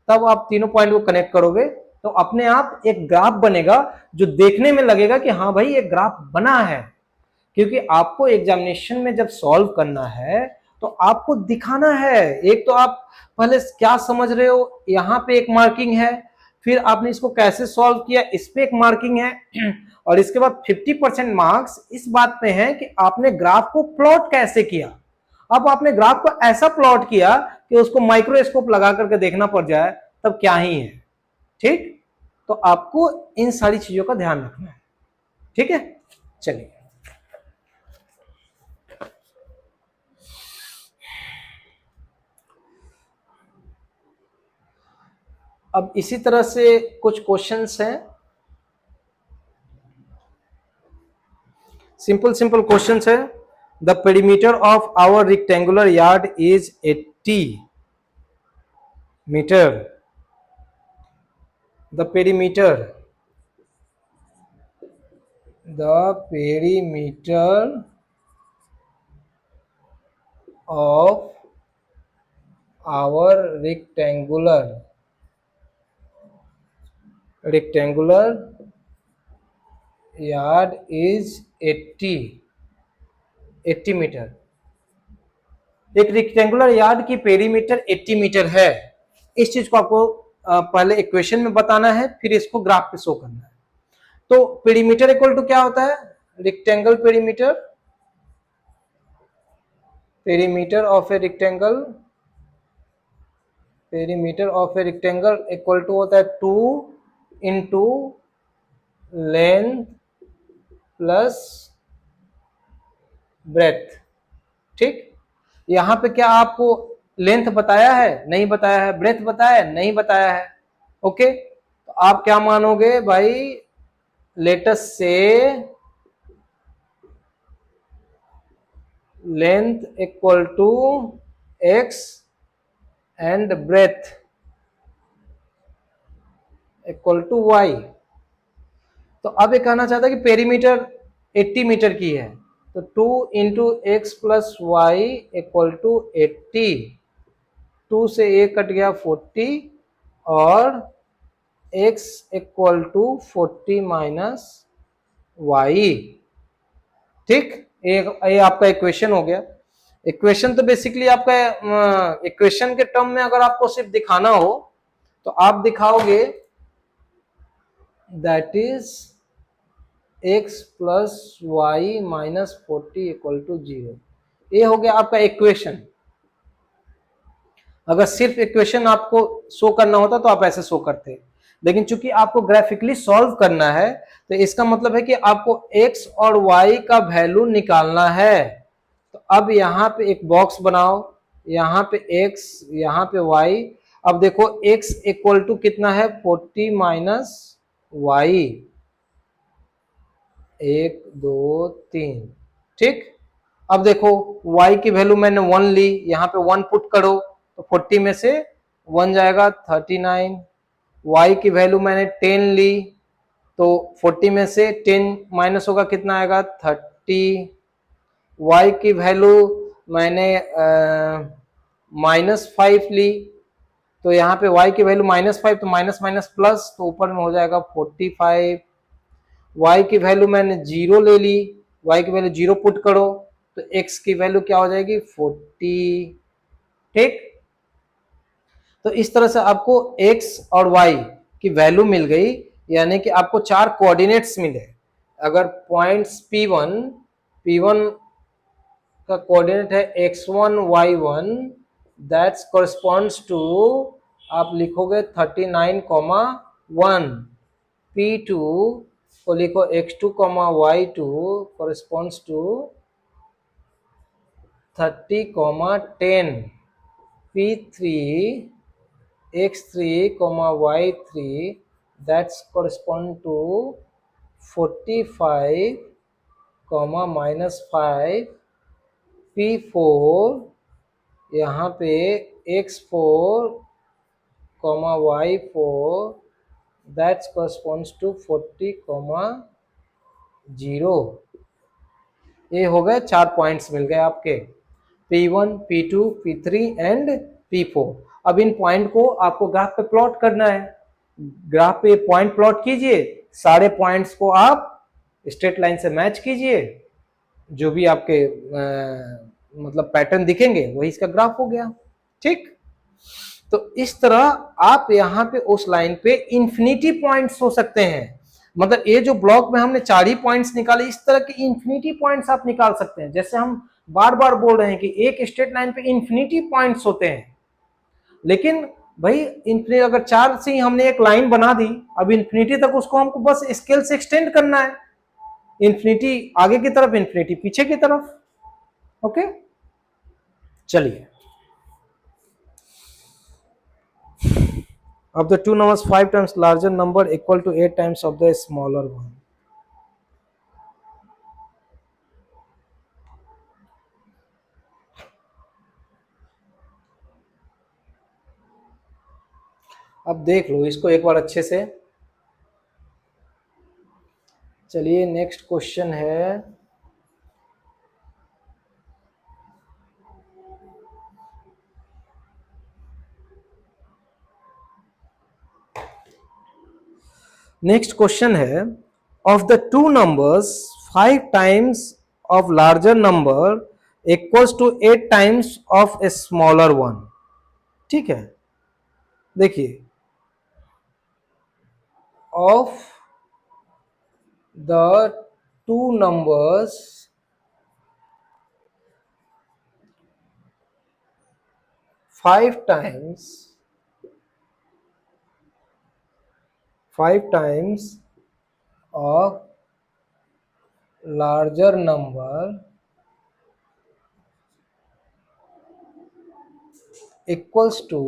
तब आप तीनों पॉइंट को कनेक्ट करोगे तो अपने आप एक ग्राफ बनेगा जो देखने में लगेगा कि हाँ भाई एक ग्राफ बना है। क्योंकि आपको एग्जामिनेशन में जब सॉल्व करना है तो आपको दिखाना है। एक तो आप पहले क्या समझ रहे हो, यहां पे एक मार्किंग है, फिर आपने इसको कैसे सॉल्व किया इस पे एक मार्किंग है, और इसके बाद 50% मार्क्स इस बात पे हैं कि आपने ग्राफ को प्लॉट कैसे किया। अब आपने ग्राफ को ऐसा प्लॉट किया कि उसको माइक्रोस्कोप लगा करके देखना पड़ जाए, तब क्या ही है। ठीक, तो आपको इन सारी चीजों का ध्यान रखना है। ठीक है, चलिए अब इसी तरह से कुछ क्वेश्चंस हैं, सिंपल सिंपल क्वेश्चंस है। The perimeter of our rectangular yard is 80 metre. द पेरीमीटर of our rectangular yard is 80 metre. एक रेक्टेंगुलर यार्ड की पेरीमीटर 80 मीटर है। इस चीज को आपको पहले इक्वेशन में बताना है, फिर इसको ग्राफ पे शो करना है। तो पेरीमीटर इक्वल टू क्या होता है, rectangle perimeter, perimeter of a rectangle equal to होता है 2 इंटू लेंथ प्लस ब्रेथ। ठीक, यहां पे क्या आपको लेंथ बताया है, नहीं बताया है, ब्रेथ बताया है, नहीं बताया है। ओके, तो आप क्या मानोगे भाई, let's say length equal to x and breadth equal to y. तो अब ये कहना चाहता है कि पेरीमीटर 80 मीटर की है, तो 2 into x plus y equal to 80, 2 से a कट गया 40 और x equal to 40 minus y. ठीक, ये आपका इक्वेशन हो गया। इक्वेशन तो बेसिकली आपका इक्वेशन के टर्म में अगर आपको सिर्फ दिखाना हो तो आप दिखाओगे that is X plus Y minus 40 equal to 0। ये हो गया आपका इक्वेशन। अगर सिर्फ इक्वेशन आपको शो करना होता तो आप ऐसे शो करते, लेकिन चूंकि आपको ग्राफिकली सॉल्व करना है तो इसका मतलब है कि आपको x और y का वैल्यू निकालना है। तो अब यहाँ पे एक बॉक्स बनाओ, यहाँ पे x, यहाँ पे y। अब देखो x इक्वल टू कितना है 40 माइनस वाई, 1 2 3, ठीक। अब देखो y की वैल्यू मैंने 1 ली, यहाँ पे 1 पुट करो तो 40 में से 1 जाएगा 39। y की वैल्यू मैंने 10 ली तो 40 में से 10 माइनस होगा कितना आएगा 30। y की वैल्यू मैंने -5 ली तो यहाँ पे y की वैल्यू -5, तो माइनस माइनस प्लस, तो ऊपर में हो जाएगा 45। y की वैल्यू मैंने 0 ले ली, y की वैल्यू 0 पुट करो तो x की वैल्यू क्या हो जाएगी 40, ठीक। तो इस तरह से आपको x और y की वैल्यू मिल गई, यानी कि आपको 4 कोऑर्डिनेट्स मिले। अगर पॉइंट्स P1 का कोऑर्डिनेट है x1 y1, that's corresponds to, आप लिखोगे 39,1। P2 को लिखो x2, y2 corresponds to 30,10। P3 x3, y3 that's correspond to 45, -5। P4 यहाँ पे x4, y4 that's corresponds to 40, 0। ये हो गए 4 पॉइंट्स मिल गए आपके, P1, P2, P3 and P4। अब इन पॉइंट को आपको ग्राफ पे प्लॉट करना है। ग्राफ पे पॉइंट प्लॉट कीजिए, सारे पॉइंट्स को आप स्ट्रेट लाइन से मैच कीजिए, जो भी आपके मतलब पैटर्न दिखेंगे वही इसका ग्राफ हो गया, ठीक। तो इस तरह आप यहाँ पे उस लाइन पे इंफिनिटी पॉइंट्स हो सकते हैं। मतलब ये जो ब्लॉक में हमने 4 ही पॉइंट्स निकाले, इस तरह के इंफिनिटी पॉइंट्स आप निकाल सकते हैं। जैसे हम बार बार बोल रहे हैं कि एक स्ट्रेट लाइन पे इंफिनिटी पॉइंट्स होते हैं, लेकिन भाई इंफिनिटी अगर 4 से ही हमने एक लाइन बना दी, अब इंफिनिटी तक उसको हमको बस स्केल से एक्सटेंड करना है, इंफिनिटी आगे की तरफ, इंफिनिटी पीछे की तरफ, ओके। चलिए, of the two numbers 5 times larger number equal to 8 times of the smaller one। अब देख लो इसको एक बार अच्छे से। चलिए नेक्स्ट क्वेश्चन है, नेक्स्ट क्वेश्चन है, of the two numbers 5 times of larger number equals to 8 times of a smaller one. ठीक है, देखिए, of the two numbers 5 times of larger number equals to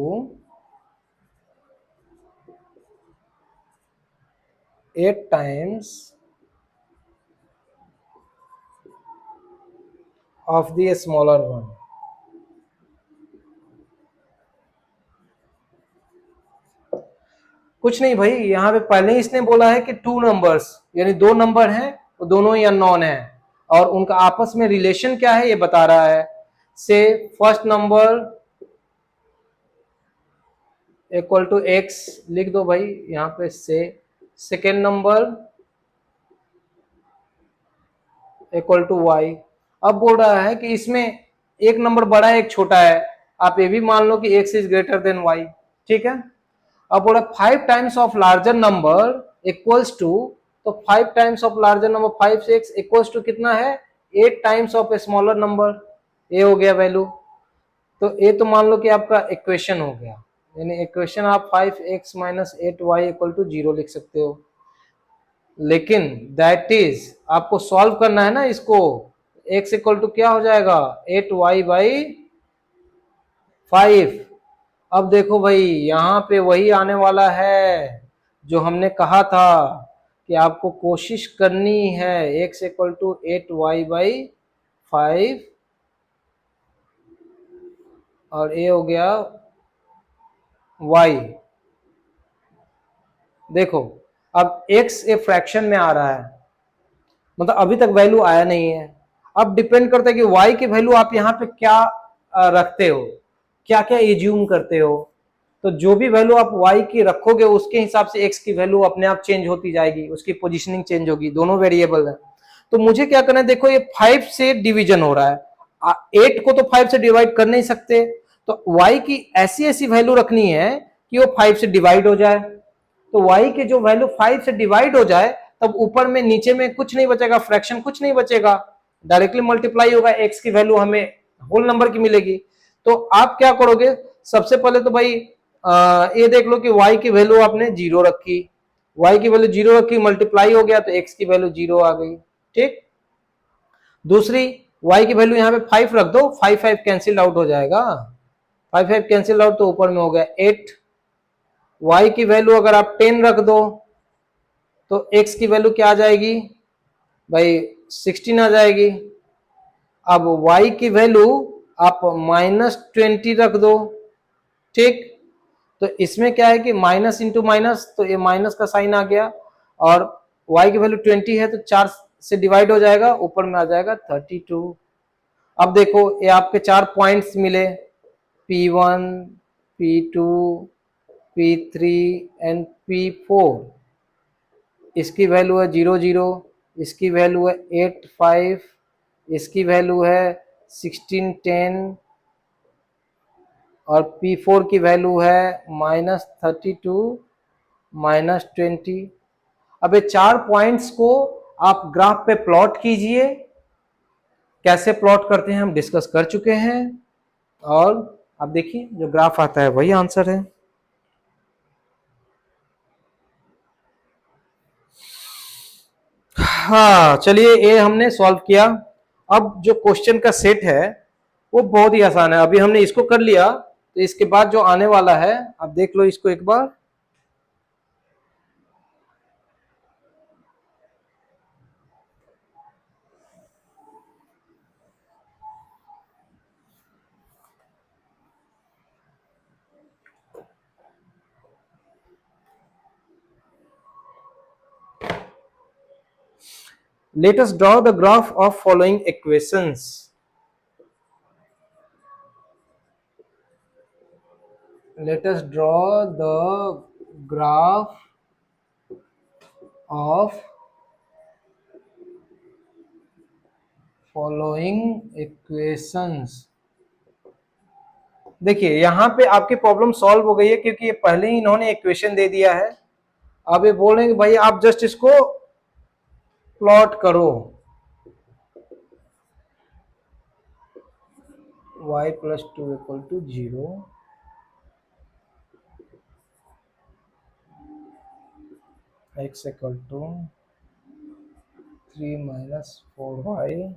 8 times of the smaller one। कुछ नहीं भाई, यहां पे पहले ही इसने बोला है कि टू नंबर्स यानी 2 नंबर हैं, वो दोनों ही अननोन है, और उनका आपस में रिलेशन क्या है ये बता रहा है। Say first number equal to x लिख दो भाई यहाँ पे, say second number equal to y. अब बोल रहा है कि इसमें एक नंबर बड़ा है एक छोटा है, आप ये भी मान लो कि x is greater than y, ठीक है। अब बोला 5 times of larger number equals to, तो 5 टाइम्स ऑफ लार्जर नंबर 5 से x इक्वल्स टू कितना है 8 times of a smaller number, ये हो गया वैल्यू। तो ये तो मान लो कि आपका इक्वेशन हो गया, यानी इक्वेशन आप 5x minus 8y equal to 0 लिख सकते हो। लेकिन दैट इज आपको सॉल्व करना है ना इसको, x इक्वल टू क्या हो जाएगा 8y बाई 5। अब देखो भाई यहां पे वही आने वाला है जो हमने कहा था कि आपको कोशिश करनी है x equal to 8y by 5 और ये हो गया y। देखो अब x ए फ्रैक्शन में आ रहा है, मतलब अभी तक वैल्यू आया नहीं है। अब डिपेंड करता है कि y की वैल्यू आप यहाँ पे क्या रखते हो, क्या क्या एज्यूम करते हो। तो जो भी वैल्यू आप y की रखोगे उसके हिसाब से x की वैल्यू अपने आप चेंज होती जाएगी, उसकी पोजीशनिंग चेंज होगी, दोनों वेरिएबल है। तो मुझे क्या करना है, देखो ये 5 से डिवीजन हो रहा है, 8 को तो 5 से डिवाइड कर नहीं सकते, तो y की ऐसी ऐसी वैल्यू रखनी है कि वो 5 से डिवाइड हो जाए। तो y के जो वैल्यू 5 से डिवाइड हो जाए तब ऊपर में नीचे में कुछ नहीं बचेगा, फ्रैक्शन कुछ नहीं बचेगा, डायरेक्टली मल्टीप्लाई होगा, x की वैल्यू हमें होल नंबर की मिलेगी। तो आप क्या करोगे, सबसे पहले तो भाई ये देख लो कि y की वैल्यू आपने 0 रखी, y की वैल्यू 0 रखी, मल्टीप्लाई हो गया तो x की वैल्यू 0 आ गई। ठीक, दूसरी y की वैल्यू यहाँ पे 5 रख दो, 5 5 कैंसिल आउट हो जाएगा, 5 5 कैंसिल आउट तो ऊपर में हो गया 8। y की वैल्यू अगर आप 10 रख दो तो x की वैल्यू क्या आ जाएगी भाई 16 आ जाएगी। अब y की वैल्यू आप -20 रख दो। ठीक, तो इसमें क्या है कि माइनस इंटू माइनस, तो ये माइनस का साइन आ गया, और y की वैल्यू 20 है तो 4 से डिवाइड हो जाएगा, ऊपर में आ जाएगा 32। अब देखो ये आपके 4 पॉइंट्स मिले, P1 P2 P3 and P4। इसकी वैल्यू है 0 0, इसकी वैल्यू है 8 5, इसकी वैल्यू है 16 10 और P4 की वैल्यू है -32 -20। अब ये 4 पॉइंट्स को आप ग्राफ पे प्लॉट कीजिए, कैसे प्लॉट करते हैं हम डिस्कस कर चुके हैं, और अब देखिए जो ग्राफ आता है वही आंसर है। हाँ चलिए ये हमने सॉल्व किया। अब जो क्वेश्चन का सेट है वो बहुत ही आसान है, अभी हमने इसको कर लिया तो इसके बाद जो आने वाला है अब देख लो इसको एक बार। Let us draw the graph of following equations. Let us draw the graph of following equations. देखिए यहाँ पे आपकी प्रॉब्लम सॉल्व हो गई है क्योंकि ये पहले ही इन्होंने इक्वेशन दे दिया है। अब ये बोल रहे हैं कि भाई आप जस्ट इसको प्लॉट करो, y + 2 = 0, x = 3 - 4y,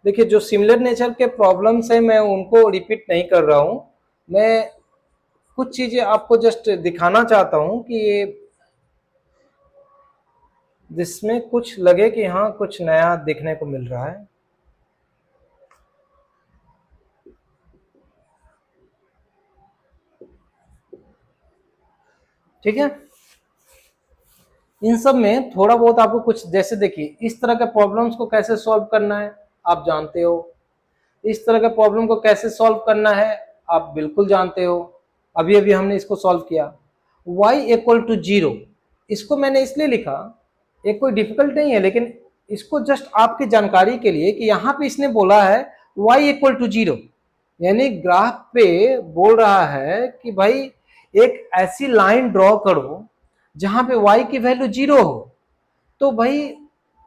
देखिए जो सिमिलर नेचर के प्रॉब्लम्स है मैं उनको रिपीट नहीं कर रहा हूं, मैं कुछ चीजें आपको जस्ट दिखाना चाहता हूं कि ये जिसमें कुछ लगे कि हाँ कुछ नया देखने को मिल रहा है। ठीक है, इन सब में थोड़ा बहुत आपको कुछ, जैसे देखिए इस तरह के प्रॉब्लम्स को कैसे सॉल्व करना है आप जानते हो, इस तरह के प्रॉब्लम को कैसे सॉल्व करना है आप बिल्कुल जानते हो, अभी अभी हमने इसको सॉल्व किया। y = 0 इसको मैंने इसलिए लिखा, ये कोई डिफिकल्ट नहीं है, लेकिन इसको जस्ट आपकी जानकारी के लिए कि यहाँ पे इसने बोला है y इक्वल टू 0, यानी ग्राफ पे बोल रहा है कि भाई एक ऐसी लाइन ड्रॉ करो जहां पे y की वैल्यू 0 हो। तो भाई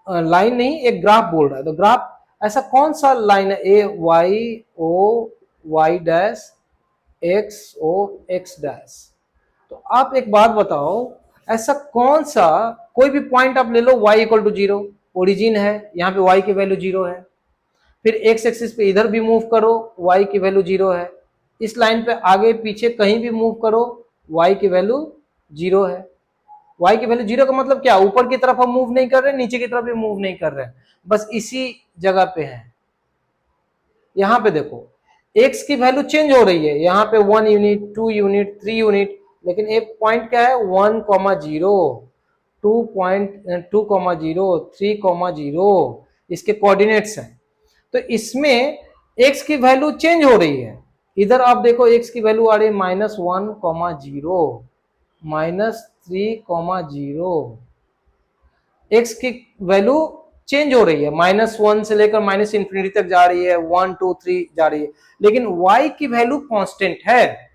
लाइन नहीं, एक ग्राफ बोल रहा है, तो ग्राफ ऐसा कौन सा लाइन है, A Y O Y dash X O X dash. तो आप एक बात बताओ, ऐसा कौन सा कोई भी पॉइंट आप ले लो, y इक्वल टू 0 ओरिजिन है, यहाँ पे y की वैल्यू 0 है, फिर x एक्सिस पे इधर भी मूव करो y की वैल्यू 0 है, इस लाइन पे आगे पीछे कहीं भी मूव करो y की वैल्यू 0 है। y की वैल्यू 0 का मतलब क्या, ऊपर की तरफ हम मूव नहीं कर रहे, नीचे की तरफ भी मूव नहीं कर रहे, बस इसी जगह पे है। यहाँ पे देखो x की वैल्यू चेंज हो रही है, यहाँ पे 1 यूनिट 2 यूनिट 3 यूनिट, लेकिन एक पॉइंट क्या है 1,0 2,0 3,0 इसके कोऑर्डिनेट्स हैं। तो इसमें x की वैल्यू चेंज हो रही है, इधर आप देखो x की वैल्यू आ रही है -1,0 -3,0, x की वैल्यू चेंज हो रही है, -1 से लेकर -∞ तक जा रही है, 1 2 3 जा रही है, लेकिन y की वैल्यू कांस्टेंट है।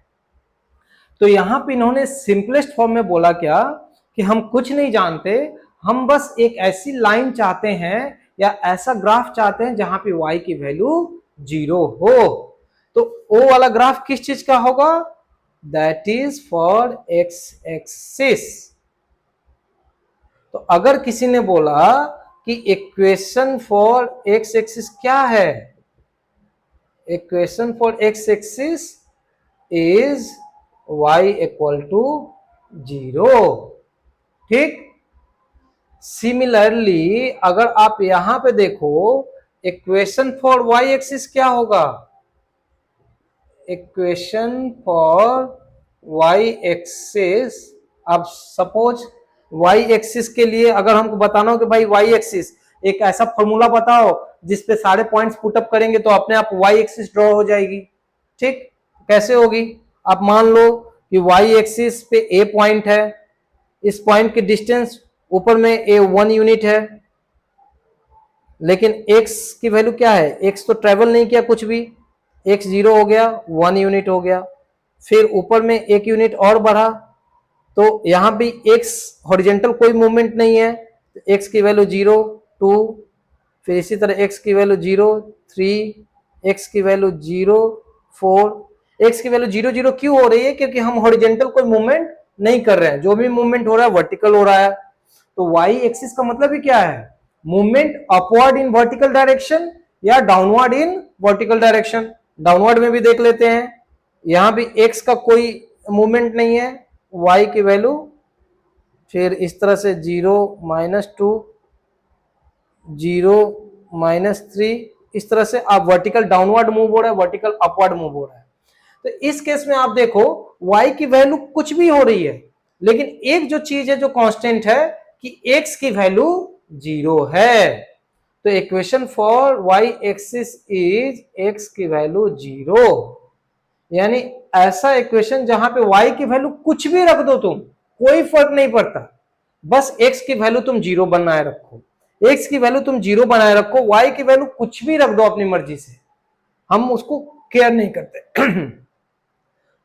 तो यहां पे इन्होंने सिंपलेस्ट फॉर्म में बोला क्या कि हम कुछ नहीं जानते, हम बस एक ऐसी लाइन चाहते हैं या ऐसा ग्राफ चाहते हैं जहां पे y की वैल्यू 0 हो। तो ओ वाला ग्राफ किस चीज का होगा, that is for x axis. तो अगर किसी ने बोला कि इक्वेशन फॉर x एक्सिस क्या है, equation for x axis is y equal to 0, ठीक। सिमिलरली अगर आप यहां पे देखो, इक्वेशन फॉर y एक्सिस क्या होगा, इक्वेशन फॉर y एक्सिस, अब सपोज y एक्सिस के लिए अगर हमको बताना हो कि भाई y एक्सिस, एक ऐसा फॉर्मूला बताओ जिसपे सारे पॉइंट्स पुटअप करेंगे तो अपने आप y एक्सिस ड्रॉ हो जाएगी, ठीक। कैसे होगी, आप मान लो कि y एक्सिस पे a पॉइंट है, इस पॉइंट की डिस्टेंस ऊपर में a 1 यूनिट है, लेकिन x की वैल्यू क्या है, x तो ट्रेवल नहीं किया कुछ भी, x 0 हो गया 1 यूनिट हो गया, फिर ऊपर में 1 यूनिट और बढ़ा, तो यहां भी x हॉरिजेंटल कोई मूवमेंट नहीं है, तो x की वैल्यू 0 2, फिर इसी तरह x की वैल्यू 0 3, x की वैल्यू 0 4, x की वैल्यू 0 0 क्यों हो रही है, क्योंकि हम हॉरिजेंटल कोई मूवमेंट नहीं कर रहे हैं, जो भी मूवमेंट हो रहा है वर्टिकल हो रहा है। तो y एक्सिस का मतलब ही क्या है, movement upward in vertical direction या downward in vertical direction. Downward में भी देख लेते हैं, यहां भी x का कोई मूवमेंट नहीं है, y की वैल्यू फिर इस तरह से 0 -2 0 -3, इस तरह से आप वर्टिकल डाउनवर्ड मूव हो रहा है, वर्टिकल अपवर्ड मूव हो रहा है। तो इस केस में आप देखो y की वैल्यू कुछ भी हो रही है, लेकिन एक जो चीज है जो कांस्टेंट है कि x की वैल्यू 0 है। तो equation for y axis is x की वैल्यू 0, यानी ऐसा इक्वेशन जहां पे y की वैल्यू कुछ भी रख दो तुम, कोई फर्क नहीं पड़ता, बस x की वैल्यू तुम 0 बनाए रखो, x की वैल्यू तुम 0 बनाए रखो, y की वैल्यू कुछ भी रख दो अपनी मर्जी से, हम उसको केयर नहीं करते।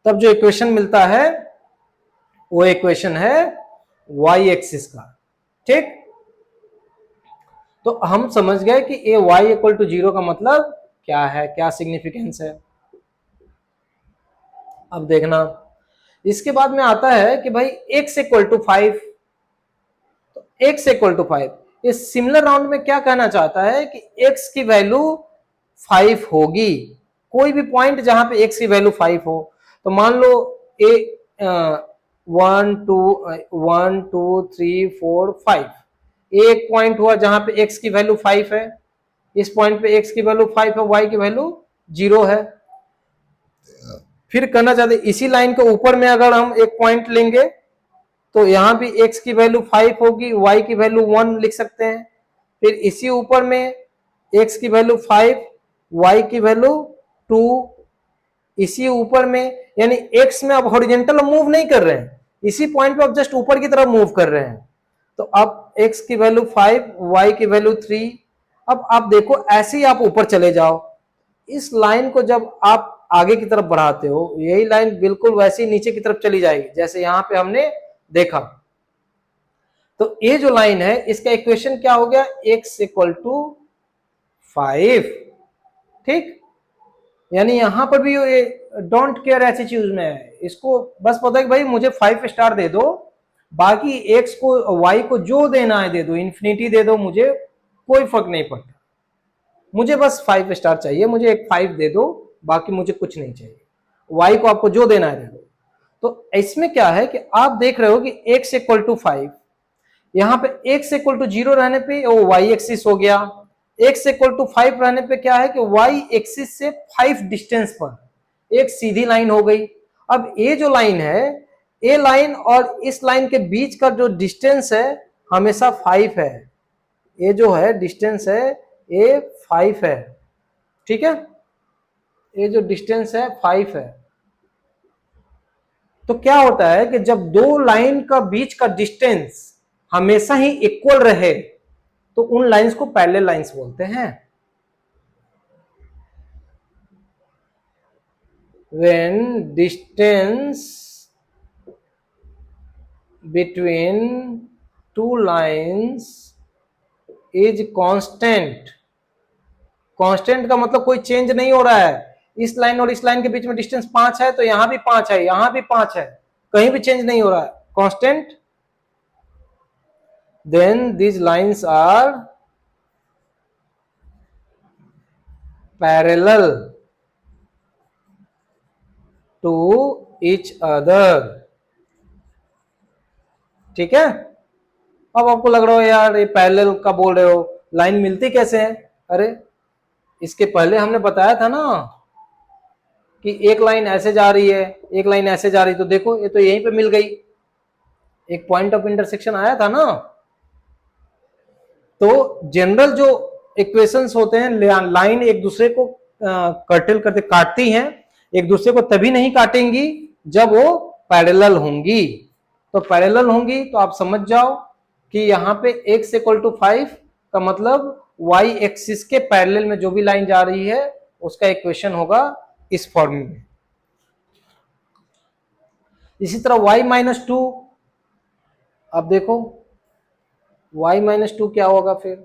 तब जो इक्वेशन मिलता है वो इक्वेशन है y एक्सिस का, ठीक। तो हम समझ गए कि ए y इक्वल टू 0 का मतलब क्या है, क्या सिग्निफिकेंस है। अब देखना, इसके बाद में आता है कि भाई x इक्वल टू 5, तो x इक्वल टू 5, इस सिमिलर राउंड में क्या कहना चाहता है कि x की वैल्यू 5 होगी, कोई भी पॉइंट जहां पे x की वैल्यू 5 हो। तो मान लो a 1 2 3 4 5, एक पॉइंट हुआ जहां पे x की वैल्यू 5 है, इस पॉइंट पे x की वैल्यू 5 है, y की वैल्यू 0 है। फिर कहना चाहते इसी लाइन के ऊपर में अगर हम एक पॉइंट लेंगे तो यहां भी x की वैल्यू 5 होगी, y की वैल्यू 1 लिख सकते हैं। फिर इसी ऊपर में x की वैल्यू 5, y की वैल्यू 2, इसी ऊपर में, यानी x में अब हॉरिजेंटल मूव नहीं कर रहे हैं, इसी पॉइंट पे आप जस्ट ऊपर की तरफ मूव कर रहे हैं। तो अब x की वैल्यू 5, y की वैल्यू 3। अब आप देखो ऐसे ही आप ऊपर चले जाओ, इस लाइन को जब आप आगे की तरफ बढ़ाते हो, यही लाइन बिल्कुल वैसे ही नीचे की तरफ चली जाएगी जैसे यहां पे हमने देखा। तो ये जो लाइन है इसका इक्वेशन क्या हो गया, x इक्वल टू 5। ठीक, यानी यहां पर भी ये डोंट केयर ऐसी चीज में है, इसको बस पता है कि भाई मुझे 5 स्टार दे दो, बाकी x को y को जो देना है दे दो, इन्फिनिटी दे दो, मुझे कोई फर्क नहीं पड़ता, मुझे बस 5 स्टार चाहिए, मुझे एक 5 दे दो, बाकी मुझे कुछ नहीं चाहिए, y को आपको जो देना है दे दो। तो इसमें क्या है कि आप देख रहे हो कि x इक्वल टू 5, यहां पे x इक्वल टू 0 रहने पे वो y एक्सिस हो गया, x इक्वल टू 5 रहने पे क्या है कि y एक्सिस से 5 डिस्टेंस पर एक सीधी लाइन हो गई। अब ये जो लाइन है, ये लाइन और इस लाइन के बीच का जो डिस्टेंस है हमेशा 5 है, ये जो है डिस्टेंस है ये 5 है। ठीक है, ये जो डिस्टेंस है 5 है। तो क्या होता है कि जब दो लाइन का बीच का डिस्टेंस हमेशा ही इक्वल रहे तो उन लाइंस को पैरेलल लाइंस बोलते हैं। when distance between two lines is constant, constant का मतलब कोई चेंज नहीं हो रहा है, इस लाइन और इस लाइन के बीच में डिस्टेंस 5 है तो यहां भी 5 है, यहां भी 5 है, कहीं भी चेंज नहीं हो रहा है, constant, then these lines are parallel to each other। ठीक है, अब आपको लग रहा हो यार ये पैरेलल का बोल रहे हो, लाइन मिलती कैसे है? अरे इसके पहले हमने बताया था ना कि एक लाइन ऐसे जा रही है, एक लाइन ऐसे जा रही, तो देखो ये तो यहीं पे मिल गई, एक पॉइंट ऑफ इंटरसेक्शन आया था ना। तो जनरल जो इक्वेशंस होते हैं, लाइन एक दूसरे को कर्टेल करते काटती हैं, एक दूसरे को तभी नहीं काटेंगी जब वो पैरेलल होंगी। तो पैरेलल होंगी तो आप समझ जाओ कि यहाँ पे x इक्वल टू 5 का मतलब y एक्सिस के पैरेलल में जो भी लाइन जा रही है उसका इक्वेशन होगा इस फॉर्म में। इसी तरह y माइनस 2, अब देखो y माइनस 2 क्या होगा फिर,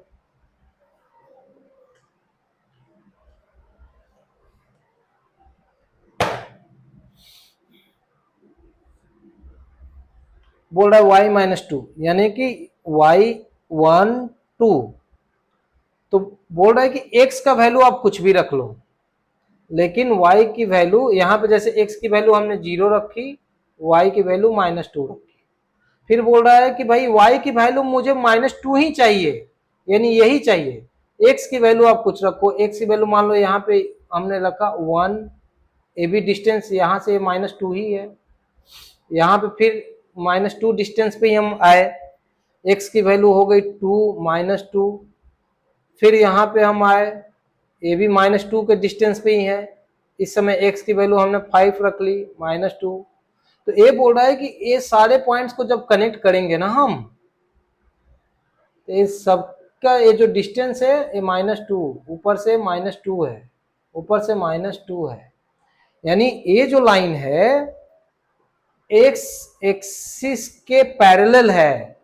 बोल रहा है y माइनस 2 यानी कि y1 2, तो बोल रहा है कि x का वैल्यू आप कुछ भी रख लो, लेकिन y की वैल्यू यहां पे जैसे x की वैल्यू हमने 0 रखी, y की वैल्यू -2 रखी। फिर बोल रहा है कि भाई y की वैल्यू मुझे -2 ही चाहिए, यानी यही चाहिए, x की वैल्यू आप कुछ रखो, x की वैल्यू मान लो यहाँ पे हमने रखा 1, ये भी डिस्टेंस यहाँ से -2 ही है, यहाँ पे फिर -2 डिस्टेंस पे ही हम आए, x की वैल्यू हो गई 2 -2, फिर यहाँ पे हम आए, ये भी -2 के डिस्टेंस पे ही है, इस समय x की वैल्यू हमने 5 रख ली -2। तो ये बोल रहा है कि ये सारे पॉइंट्स को जब कनेक्ट करेंगे ना हम, तो ये सबका ये जो डिस्टेंस है ये -2, ऊपर से -2 है, ऊपर से -2 है, यानी ये जो लाइन है x एक्सिस के पैरेलल है,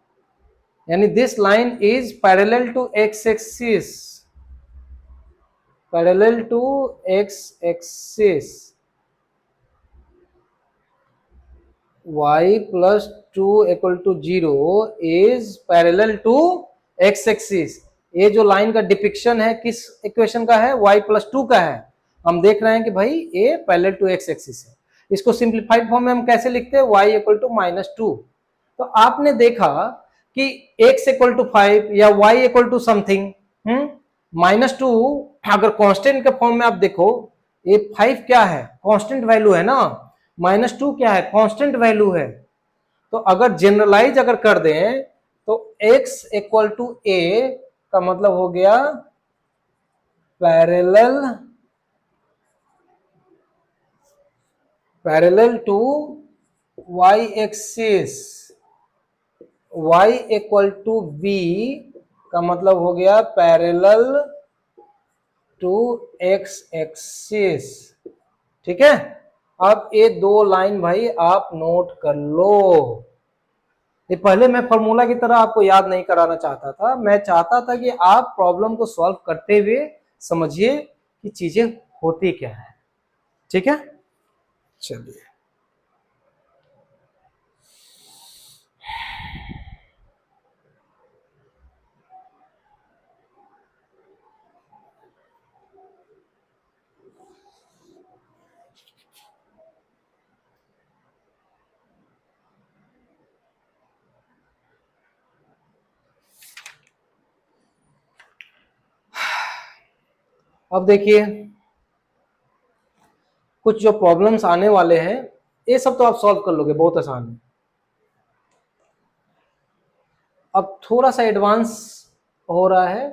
यानी this line is parallel to x axis, parallel to x axis, y plus 2 equal to 0 is parallel to x axis. ये जो लाइन का डिपिक्शन है किस इक्वेशन का है, y plus 2 का है, हम देख रहे हैं कि भाई ये पैरेलल टू x एक्सिस है। इसको सिंप्लीफाइड फॉर्म में हम कैसे लिखते हैं, y इक्वल टू -2। तो आपने देखा कि x इक्वल टू 5 या y इक्वल टू समथिंग, -2 अगर कांस्टेंट के फॉर्म में आप देखो, ये 5 क्या है, कांस्टेंट वैल्यू है ना, -2 क्या है, कांस्टेंट वैल्यू है। तो अगर जनरलाइज अगर कर दें तो x इक्वल टू a का मतलब हो गया parallel to y axis y equal to v का मतलब हो गया पैरेलल टू x एक्सिस। ठीक है, अब ये दो लाइन भाई आप नोट कर लो। ये पहले मैं फॉर्मूला की तरह आपको याद नहीं कराना चाहता था, मैं चाहता था कि आप प्रॉब्लम को सॉल्व करते हुए समझिए कि चीजें होती क्या है। ठीक है, चलिए अब देखिए, कुछ जो प्रॉब्लम्स आने वाले हैं ये सब तो आप सॉल्व कर लोगे, बहुत आसान है। अब थोड़ा सा एडवांस हो रहा है।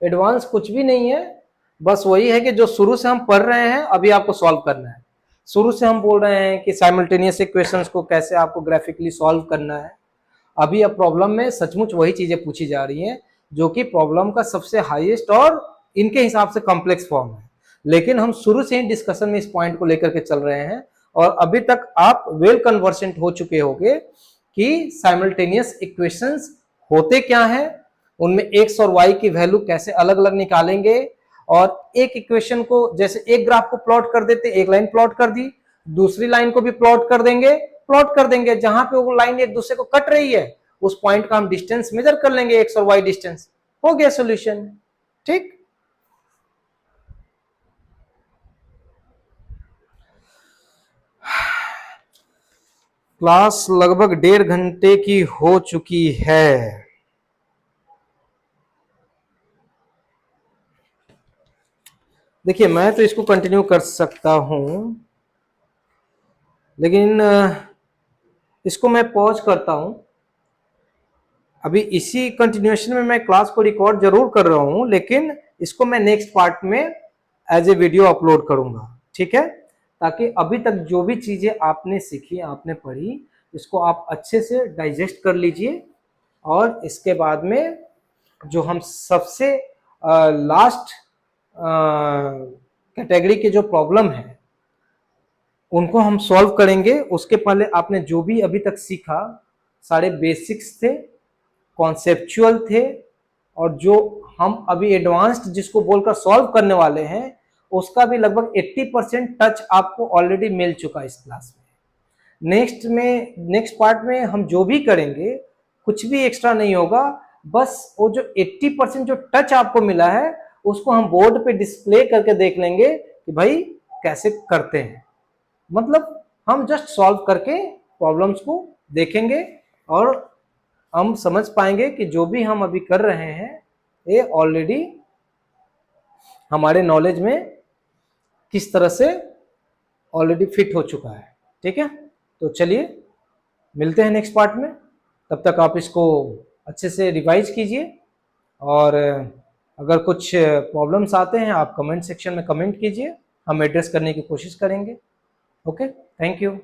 एडवांस कुछ भी नहीं है, बस वही है कि जो शुरू से हम पढ़ रहे हैं अभी आपको सॉल्व करना है। शुरू से हम बोल रहे हैं कि साइमल्टेनियस इक्वेशंस को कैसे आपको ग्राफिकली सॉल्व करना है। अभी अब प्रॉब्लम में सचमुच वही चीजें पूछी जा रही हैं जो कि प्रॉब्लम का सबसे हाईएस्ट और इनके हिसाब से कॉम्प्लेक्स फॉर्म है। लेकिन हम शुरू से ही डिस्कशन में इस पॉइंट को लेकर के चल रहे हैं और अभी तक आप वेल कन्वर्सेंट हो चुके होंगे कि साइमल्टेनियस इक्वेशंस होते क्या है, उनमें एक्स और वाई की वैल्यू कैसे अलग अलग निकालेंगे, और एक इक्वेशन को जैसे एक ग्राफ को प्लॉट कर देते, एक लाइन प्लॉट कर दी, दूसरी लाइन को भी प्लॉट कर देंगे जहां पे वो लाइन एक दूसरे को कट रही है उस पॉइंट का हम डिस्टेंस मेजर कर लेंगे, एक्स और वाई डिस्टेंस, हो गया सॉल्यूशन। ठीक, क्लास लगभग 1.5 घंटे की हो चुकी है। देखिए मैं तो इसको कंटिन्यू कर सकता हूं, लेकिन इसको मैं पॉज करता हूं। अभी इसी कंटिन्यूएशन में मैं क्लास को रिकॉर्ड जरूर कर रहा हूं, लेकिन इसको मैं नेक्स्ट पार्ट में एज ए वीडियो अपलोड करूंगा। ठीक है, ताकि अभी तक जो भी चीजें आपने सीखी, आपने पढ़ी, इसको आप अच्छे से डाइजेस्ट कर लीजिए। और इसके बाद में जो हम सबसे लास्ट कैटेगरी के जो प्रॉब्लम है उनको हम सॉल्व करेंगे। उसके पहले आपने जो भी अभी तक सीखा सारे बेसिक्स थे, कॉन्सेप्चुअल थे, और जो हम अभी एडवांस्ड जिसको बोलकर सॉल्व करने वाले हैं उसका भी लगभग 80% टच आपको ऑलरेडी मिल चुका है इस क्लास में। नेक्स्ट पार्ट में हम जो भी करेंगे कुछ भी एक्स्ट्रा नहीं होगा, बस वो जो 80% जो टच आपको मिला है उसको हम बोर्ड पे डिस्प्ले करके देख लेंगे कि भाई कैसे करते हैं। मतलब हम जस्ट सॉल्व करके प्रॉब्लम्स को देखेंगे और हम समझ पाएंगे कि जो भी हम अभी कर रहे हैं ये ऑलरेडी हमारे नॉलेज में किस तरह से ऑलरेडी फिट हो चुका है। ठीक है, तो चलिए मिलते हैं नेक्स्ट पार्ट में। तब तक आप इसको अच्छे से रिवाइज कीजिए, और अगर कुछ प्रॉब्लम्स आते हैं आप कमेंट सेक्शन में कमेंट कीजिए, हम एड्रेस करने की कोशिश करेंगे। Okay, thank you.